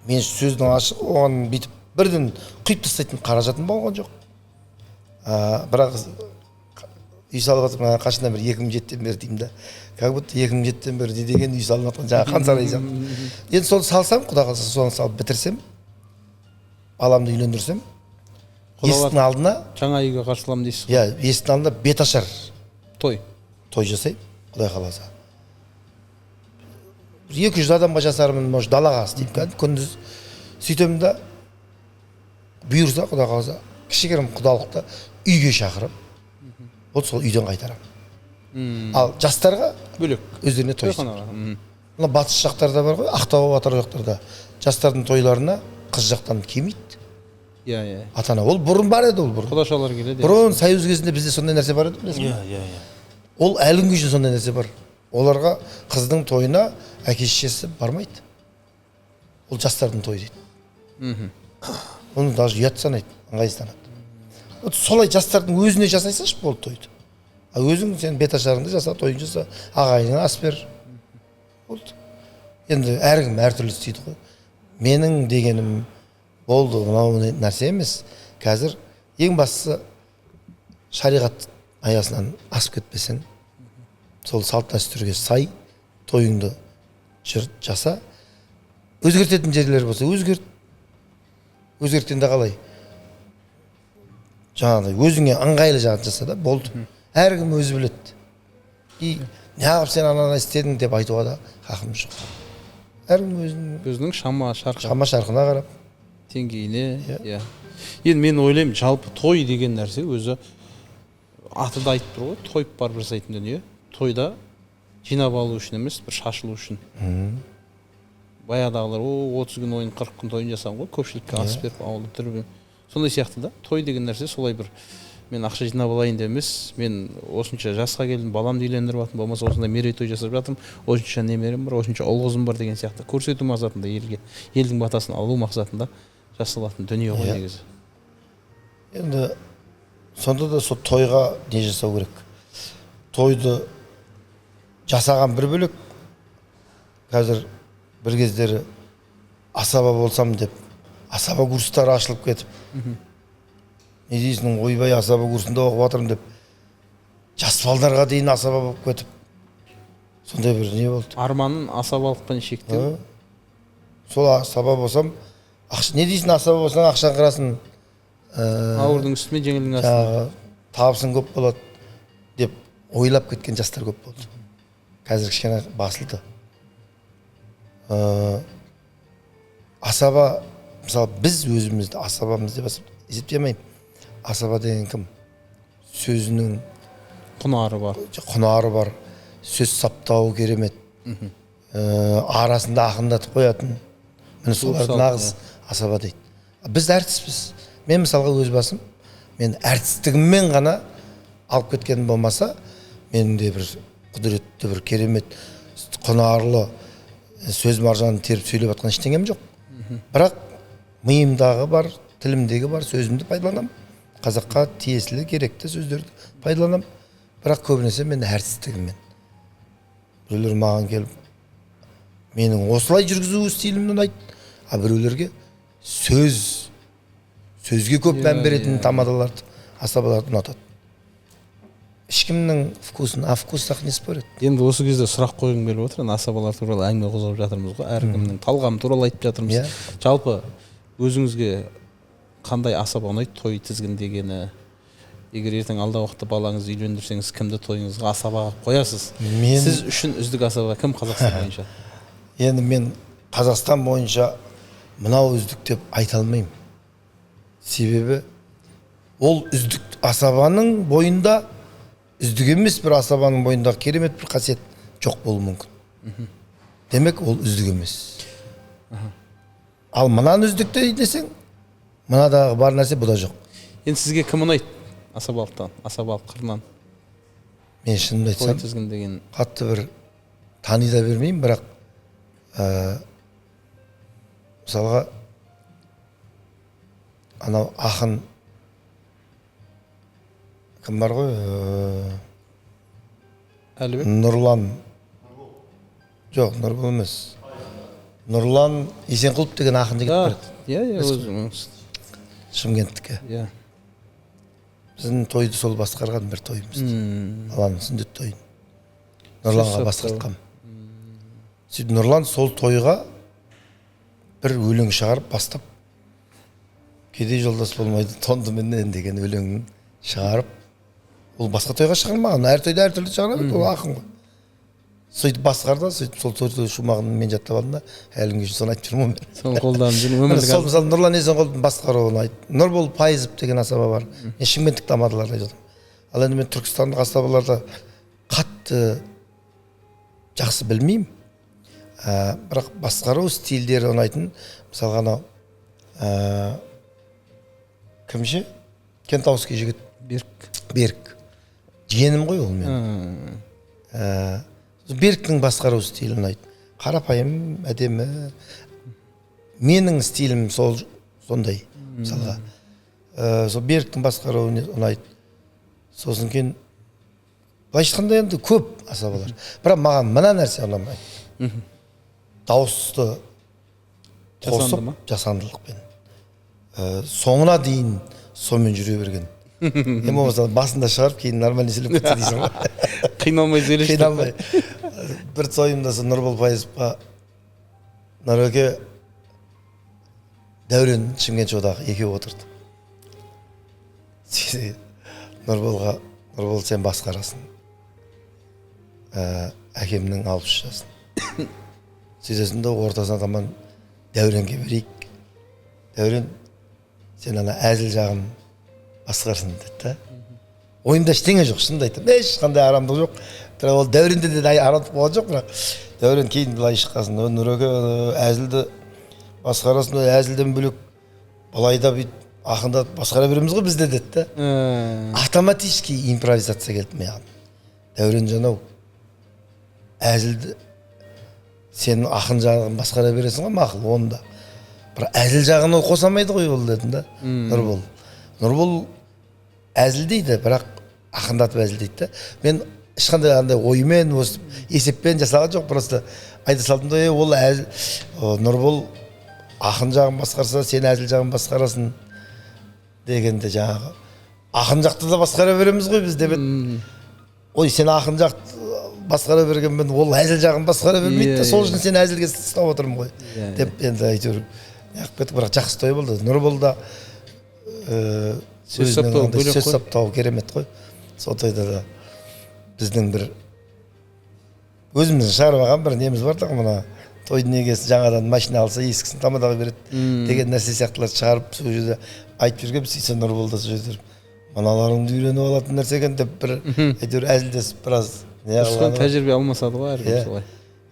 Мен сөздің ашық, оған бүйтіп бірден құйып тастайтын қаражатым болған жоқ. Бірақ үй салып жатырмын, қашынан бір 2007-тен бері деймін да. Как будто 2007-тен бері деген үй салып жатқан, жаңағы Хан сарай салып. Енді соны салсам, Құдай қаласа соны салып бітірсем, баламды үйлендірсем, есіктің алдына жаңа үйге қарсылам дейсіз. Есіктің алдына беташар той жасаймын, құдай қаласа. 200 адамға жасармын, может, далаға істеймін кәдімгі күндіз. Сөйтемін да, бұйырса, құдай қаласа, кішігірім құдалықта үйге шақырып, вот сол үйден қайтарамын. Ал жастарға бөлек өздеріне той. тойханаға. Мына батыс жақтарда бар ғой, Ақтау атырау жақтарда жастардың тойларына қыз жақтан келмейді. Иә. Ата-ана, ол бұрын бар еді, ол бұрын. Құдашалар келеді. Бұрын союз кезінде бізде сондай нәрсе бар еді, білесің бе? Иә. Ол әлі күнге дейін сондай нәрсе бар. Оларға қыздың тойына әке-шешесі бармайды. Ол жастардың тойы дейді. Оны даже ұят санайды, ыңғайсызданады. Вот солай жастардың өзіне жасайсашы болды тойды. Өзің сен бет ашарыңды жаса, тойын жаса, ағайыныңа ас бер. Болды. Енді әркім әртүрлі істейді ғой. Менің дегенім болды, мынау нәрсе емес. Қазір ең бастысы шариғат аясынан асып кетпесең, сол салт дәстүрге сай тойыңды жаса. Өзгертетін жерлер болса өзгерт. Өзгерткенде қалай? Жаңағыдай өзіңе ыңғайлы жағын жаса да болды. Әркім өзі біледі. Неғып сен ананы істедің деп айтуға да хақым жоқ. Әркім өзінің шама шарқына қарап, деңгейіне. Иә. Енді мен ойлаймын, жалпы той деген нәрсе өзі аты да айтып тұр ғой, тойып барып жасайтын дүние. Тойда жинап алу үшін емес, бір шашылу үшін. Баядағылар 30 күн ойын, 40 күн тойын жасаған ғой, көпшілікке ас беріп, ауылды түріп. Сондай сияқты да. Той деген нәрсе солай бір мен ақша жинап алайын деп емес, мен осынша жасқа келдім, баламды үйлендіріп жатырмын, болмаса осындай мерейтой жасап жатырмын, осынша немерем бар, осынша ұл қызым бар деген сияқты көрсету мақсатында елге, елдің батасын алу мақсатында жасалатын дүние ғой негізі. Енді сонда да сол тойға не жасау керек? Тойды жасаған бір бөлек. Қазір бір кездері асаба болсам деп, асаба курстары ашылып кетіп, не дейсің, ойбай асаба курсында оқып жатырмын деп, жас балдарға дейін асаба болып кетіп, сондай бір не болды. Арманын асабалықпен шектеу. Сол асаба болсам, не дейсің, асаба болсаң ақшаң қырасың, ауырдың үстімен жеңілдің астына, табысың көп болады деп ойлап кеткен жастар көп болды. Қазір кішкене басылды. Асаба, мысалы, біз өзімізді асабамыз деп есептемеймін. Асаба деген кім? Сөзінің құнары бар, сөз саптауы керемет, арасында ақындатып қоятын. Міне солардың нағыз асаба дейді. Біз әртіспіз. Мен мысалға өз басым, мен әртістігіммен ғана алып кеткен болмаса, менің де бір құдіретті, бір керемет, құнарлы сөз маржанын теріп сөйлеп жатқан ештеңем жоқ. Бірақ миымдағы бар, тілімдегі бар сөзімді пайдаланам. Қазаққа тиесілі, керекті сөздерді пайдаланам. Бірақ көбінесе мен әртістігіммен. Біреулер маған келіп, менің осылай жүргізу стилімді ұнайды, а біреулерге сөзге көп мән беретін тамадаларды, асабаларды ұнатады. Ешкімнің вкусын, вкусақ не спорит. Енді осы кезде сұрақ қойғым келіп отыр, асабалар туралы әңгіме қозғап жатырмыз ғой, әркімнің талғамы туралы айтып жатырмыз. Жалпы өзіңізге қандай асаба ұнайды, той тізгіндегені? Егер ертең алдағы уақытта балаңызды үйлендірсеңіз, кімді тойыңызға асабаға қоясыз? Сіз үшін үздік асаба кім Қазақстан бойынша? Енді мен Қазақстан бойынша мынау үздік деп айта алмаймын. Себебі ол үздік асабаның бойында, үздік емес бір асабаның бойында керемет бір қасиет жоқ болуы мүмкін. Демек ол үздік емес. Ал мынаны үздік десең, мынадағы бар нәрсе бұда жоқ. Енді сізге кім ұнайды асабалықтан, асабалық қырынан? Мен шынымды айтсам, той тізгіндеген қатты бір тани да бермеймін, бірақ мысалға анау ақын кім бар ғой? Әлібек? Нұрлан. Жоқ, Нұрбол емес. Нұрлан Есенқұлов деген ақын жігіт бар еді. Шымкенттікі. Біздің тойды сол басқарған бір тойымызды. Аланың сүндет тойын. Нұрланға басқартқам. Сөйтіп Нұрлан сол тойға бір өлең шығарып бастап, кедей жолдас болмайды, тонды менен деген өлеңін шығарып, ол басқа тойға шығармаған, әр тойда әртүрлі шығарады, ол ақын ғой. Сөйтіп басқарды, сөйтіп сол той шумағын мен жаттап алдым да, әлі күнге соны айтып жүрмін мен. Соны қолданып жүрмін өмірлік. Сол мысалы Нұрлан Есенқұловтың басқаруын айт. Нұрбол Пайызов деген асаба бар. Мен шымкенттік тамадаларды айтып отырмын. Ал енді мен түркістандық асабаларды қатты жақсы білмеймін. Бірақ басқару стильдері ұнайтын. Мысалға анау кімше? Кентауский жігіт. Берік. Жиенім ғой ол мен. Беріктің басқару стилі ұнайды. Қарапайым, әдемі. Менің стилім сондай, мысалға. Сол Беріктің басқару ұнайды. Сосын кейін, былайша айтқанда енді көп асабалар. Бірақ маған мына нәрсе ұнамайды. Дауысты қосып, жасандылықпен. Соңына дейін сонымен жүре берген. Мен болмаса басында шығарып, кейін нормально сөйлеп кетсе дейсің ғой. Қиналмай сөйлешті. Қиналмай. Бір тойымда Нұрбол Пайызовқа Нұрөке Дәурен Шымкент одағы екеуі отырды. Нұрбол сен басқарасың. Әкемнің 60 жасын. Сөйтесінде ортасына таман Дәуренге берейік. Дәурен сен ана әзіл жағын басқарсын деді. Ойымда ештеңе жоқ, шынымды айтамын. Ешқандай арамдық жоқ. Бірақ ол Дәуренде де арамдық болған жоқ, бірақ Дәурен кейін былай шыққасын. Нұреке әзілді басқарасын, әзілден бөлек былайда бүйтіп ақындап басқара береміз ғой бізде деді. Автоматически импровизация келді маған. Дәурен жанау әзілді сен ақын жағын басқара бересің ғой мақұл, оны да. Бірақ әзіл жағын ол қосамайды ғой ол дедім да. Нұрбол әзілдейді, бірақ ақындатып әзілдейді. Мен ешқандай андай оймен, есеппен жасаған жоқ, просто айта салдым да, ол әзіл, Нұрбол ақын жағын басқарса, сен әзіл жағын басқарасын дегенде жаңағы. Ақын жақты да басқара береміз ғой біз деп еді. Ой, сен ақын жақты басқара берген, ол әзіл жағын басқара бермейді де, сол үшін сен әзілге ұстап отырмын ғой деп енді әйтеуір неғып кеттік. Бірақ жақсы той болды. Нұрбол да сөз саптау керемет қой. Сол тойда да біздің бір өзіміздің шығарып алған бір неміз бар да, мына тойдың егесі жаңадан машина алса ескісін тамадаға береді деген нәрсе сияқтыларды шығарып сол жерде айтып жүрген. Сөйтсе Нұрбол да сол жерде мыналарыңды үйреніп алатын нәрсе екен деп бір әйтеуір әзілдесіп біраз дұрысқан тәжірибе алмасады ғой әркім солай.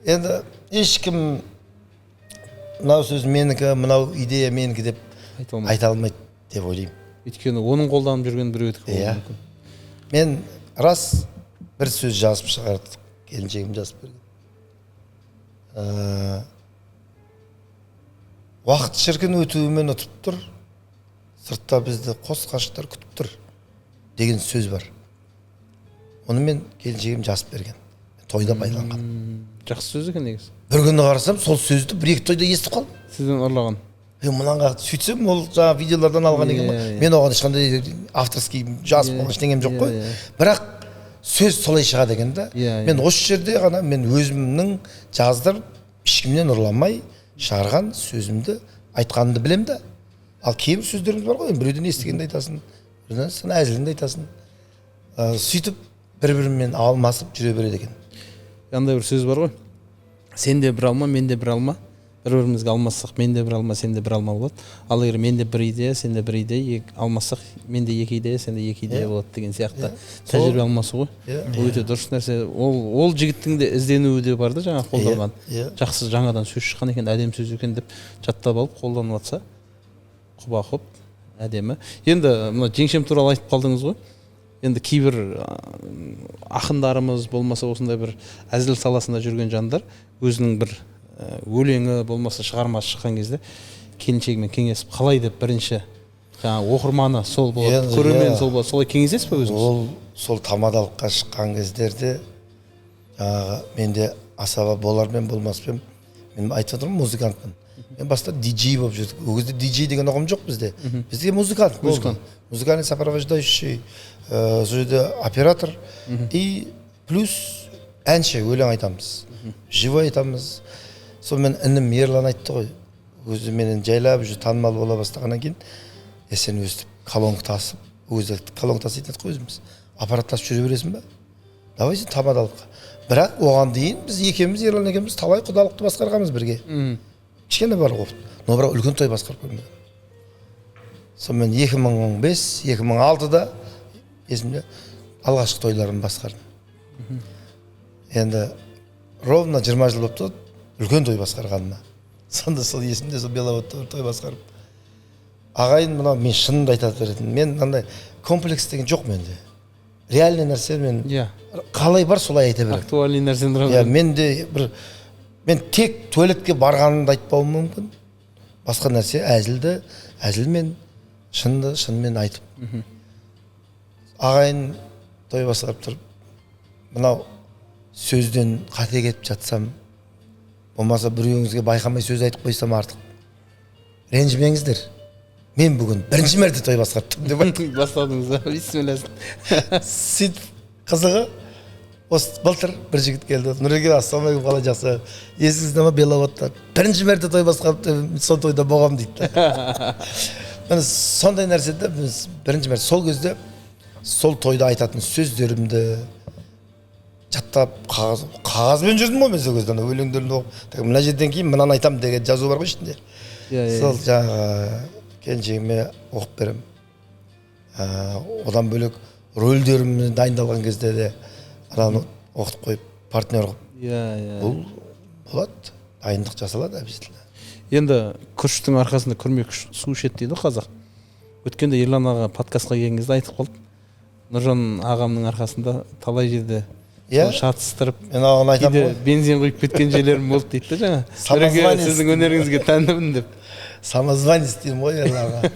Енді ешкім мынау сөз менікі, мынау идея менікі деп айта алмайды деп ойлаймын. Өйткені оның қолданып жүрген біреудікі болуы мүмкін. Мен рас бір сөз жазып шығарды, келіншегім жазып берген. Уақыт шіркін өтуімен ұтып тұр, сыртта бізді қос қашықтар күтіп тұр деген сөз бар. Оны мен келіншегім жазып берген. Тойда байланған. Жақсы сөз екен негізі. Бір күні қарасам, сол сөзді бір-екі тойда естіп қалдым. Сізден ұрлаған. Мынанға сөйтсем, ол жаңа видеолардан алған екен. Мен оған ешқандай авторский жазып болған ештеңем жоқ қой. Бірақ сөз солай шығады екен да. Мен осы жерде ғана мен өзімнің жаздырып, ешкімнен ұрламай шығарған сөзімді айтқанымды білем да. Ал кейбір сөздеріміз бар ғой, біреуден естігенде айтасың, біреуден сен әзілінде айтасың. Сөйтіп бір-бірімен алмасып жүре береді екен. Андай бір сөз бар ғой. Сен де бір алма, мен де бір алма. Бір-бірімізге алмассақ, мен де бір алма, сен де бір алма болады. Ал егер мен де бір идея, сен де бір идея, алмассақ, мен де екі идея, сен де екі идея болады деген сияқты тәжірибе алмасу ғой. Ол өте дұрыс нәрсе. Ол жігіттің де ізденуі де бар да, жаңа қолданған. Жақсы жаңадан сөз шыққан екен, әдемі сөз екен деп жаттап алып қолданып жатса, құба құп, әдемі. Енді мына Жеңшем туралы айтып қалдыңыз ғой. Енді кейбір ақындарымыз болмаса осындай бір әзіл саласында жүрген жандар өзінің бір өлеңі болмаса шығармасы шыққан кезде келіншегімен кеңесіп қалай деп бірінші жаңағы оқырманы сол болады, көрермен сол болады, солай кеңесесіз бе өзіңіз? Ол сол тамадалыққа шыққан кездерде жаңағы менде асаба болар мен болмас пен, мен айтып отырмын, музыкантпын. Мен баста диджей болып жүрдік. Ол кезде диджей деген ұғым жоқ бізде. Бізде музыкант. Музыкальный сопровождающий, сол жерде оператор и плюс әнші, өлең айтамыз, живой айтамыз. Сонымен інім Ерлан айтты ғой, өзі менен жайлап уже танымал бола бастағаннан кейін, сен өстіп колонка тасып, өзі колонка таситын қой өзіміз. аппараттасып жүре бересің ба? Давай сен табадалыққа. Бірақ оған дейін біз екеуміз, Ерлан екеуміз талай құдалықты басқарғанбыз бірге. Кішкене бар ғой. Но бірақ үлкен той басқарып көрмедім. Сонымен 2005-2006-да есімде алғашқы тойларымды басқардым. Енді ровно 20 жыл болыпты үлкен той басқарғаныма. Сонда сол есімде сол Беловодта бір той басқарып. Ағайын мына мен шынымды айтып беретін. Мен мынандай комплекс деген жоқ менде. Реальный нәрсе мен қалай бар солай айта беремін. Актуальный нәрсені тұрады. Мен тек туалетке барғанымды айтпауым мүмкін. Басқа нәрсе әзілмен, шынымен айтып. Ағайын той басқарып тұрып, мынау сөзден қате кетіп жатсам, болмаса біреуіңізге байқамай сөз айтып қойсам артық. Ренжімеңіздер. Мен бүгін бірінші мәрте той басқарып деп айттым. Бастадыңыз ба? Бисмилласын. Сөйтіп қызығы осы былтыр бір жігіт келді. Нұреке, ассалаумағалейкум, қалай жақсы. Есіңізде ме Беловодта бірінші мәрте той басқарып сол тойда болғам дейді. Міне сондай нәрседе біз бірінші мәрте сол кезде сол тойда айтатын сөздерімді жаттап қағазбен жүрдім ғой мен сол кезде өлеңдерімді оқып. Мына жерден кейін мынаны айтамын деген жазу бар ғой ішінде. Сол жаңағы келіншегіме оқып берем. Одан бөлек рөлдерімді дайындалған кезде де ананы оқытып қойып партнер қылып. Бұл болады, дайындық жасалады обязательно. Енді күріштің арқасында күрмек су ішеді дейді қазақ. Өткенде Ерлан аға подкастқа келген кезде айтып қалды. Нұржан ағамның арқасында талай жерде шатыстырып, кейде бензин құйып кеткен жерлерім болды дейді жаңа. Сіздің өнеріңізге тәндімін деп. Самозванец деймін ғой Ерлан аға.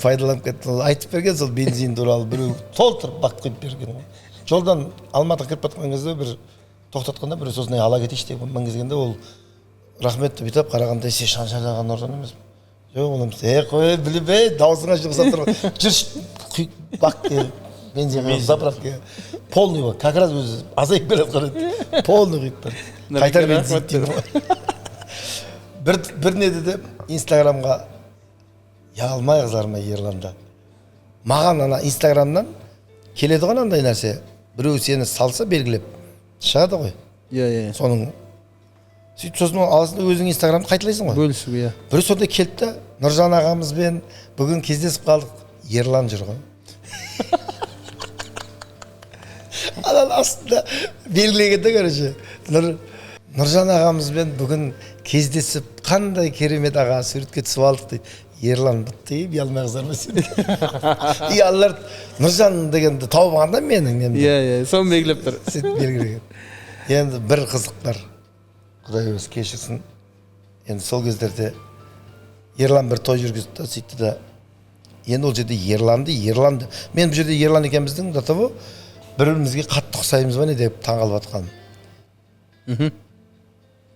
Пайдаланып кетті. Айтып берген сол бензин туралы біреу толтырып бақыт құйып берген ғой. Жолдан Алматыға кіріп жатқан кезде бір тоқтатқанда біреу сосын ала кетейінші деп мінгізгенде ол рахмет деп бүйтіп қарағанда сен Шаншайдағы Нұржан емес пе? Жоқ, оны қой біліп даусыңа жұқсап тұр. Жүрші бақ бензин заправка полный бар. Как раз өзі азайып келіп қарады. Полный құйып тұр. Қайтар бензин деймін ғой. Бір не деді Инстаграмға алмай қызарма Ерланда. Маған ана Инстаграмнан келеді ғой андай нәрсе. Біреу сені салса белгілеп шығады ғой. Соның сөйтіп сосын аласың өзің Инстаграмды қайталайсың ғой. Бөлісуге. Бір сонда келді де Нұржан ағамызбен бүгін кездесіп қалдық. Ерлан жүр ғой. Алан астында белгілегенде короче. Нұржан ағамызбен бүгін кездесіп қандай керемет аға суретке түсіп алдық дейді. Ерлан бітті, ұялмай қызарма сен. Аллар Нұржан дегенді тауып алғанда менің. Соны белгілеп тұр. Сөйтіп белгілеген. Енді бір қызық бар. Құдай өзі кешірсін. Енді сол кездерде Ерлан бір той жүргізді, сөйтті да. Енді ол жерде Ерланды. Мен бұл жерде Ерлан екенбіздің да табы бір-бірімізге қатты ұқсаймыз ба не деп таңғалып жатқаным.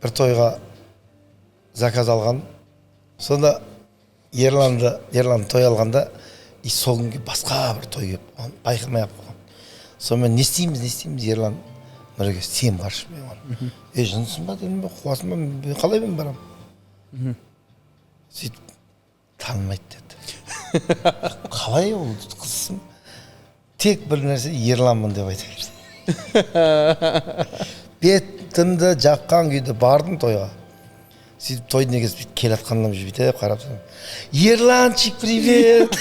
Бір тойға заказ алған. Сонда Ерлан той алғанда сол күнге басқа бір той келіп байқамай алып қойған. Сонымен не істейміз Ерлан Нұреке сен баршы мен оған. Жынсың ба дедім бе, қуасың ба, мен қалай мен барам? Сөйтіп танымайды деді. Қалай ол қызсың? Тек бір нәрсе Ерланмын деп айта берді. Бетімді жаққан күйде бардым тойға. Сөйтіп тойдың егесі келе атқаннан бүйтіп қарап тұрмын. Ерланчик, привет!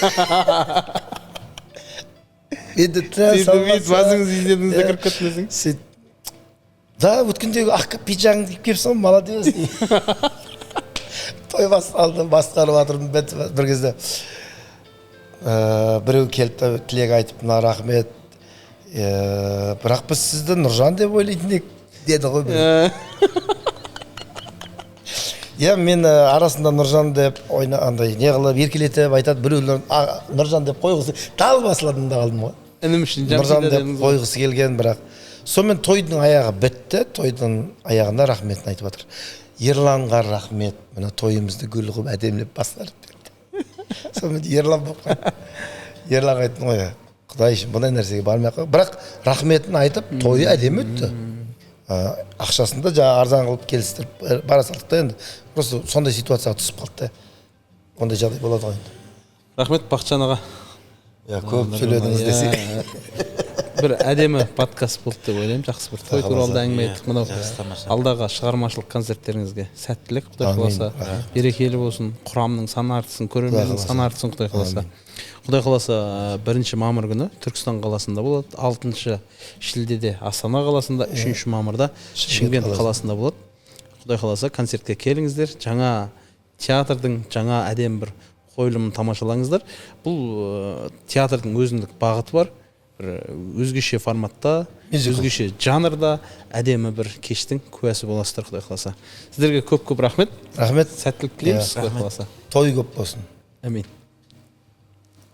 Сөйтіп басыңыз издедіңізде кіріп кеттіңізің? Сөйтіп, да, өткендегі ақ пиджагыңды киіп келіпсің, молодец. Той басталды, басқарып жатырмын бір кезде. Біреу келді тілек айтып, мына рахмет. Бірақ біз сізді Нұржан деп ойлайтын едік деді ғой. Мен арасында Нұржан деп ойнағандай не қылып еркелетіп айтады, біреулер Нұржан деп қойғысы тал басыладым да қалдым ғой. Інім үшін Нұржан деп қойғысы келген, бірақ сонымен тойдың аяғы бітті, тойдың аяғында рахметін айтып жатыр. Ерланға рахмет, мына тойымызды гүл қылып әдемілеп басқарып берді. Сонымен Ерлан болып қалды. Ерланға айттым ғой, құдай үшін бұндай нәрсеге бармай ақ. Бірақ рахметін айтып, тойы әдемі өтті. Ақшасында жаңа арзан қылып келістіріп бара салдық та енді. Просто сондай ситуацияға түсіп қалды. Ондай жағдай болады ғой енді. Рахмет Бақытжан аға. Көп сөйледіңіз десе. бір әдемі подкаст болды деп ойлаймын. Жақсы бір той туралы да әңгіме айттық. Мынау алдағы шығармашылық концерттеріңізге сәттілік, Құдай қаласа, берекелі болсын, құрамның саны артсын, көрерменнің саны артсын, Құдай қаласа. Құдай қаласа 1 мамыр күні Түркістан қаласында болады, 6 шілдеде Астана қаласында, 3 мамырда Шымкент қаласында болады. Құдай қаласа концертке келіңіздер, жаңа театрдың жаңа әдем бір қойылымын тамашалаңыздар. Бұл театрдың өзіндік бағыты бар, бір өзгеше форматта, өзгеше жанрда әдемі бір кештің куәсі боласыздар, Құдай қаласа. Сіздерге көп рахмет. Рахмет. Сәттілік тілейміз, Құдай қаласа. Той көп болсын. Әмин.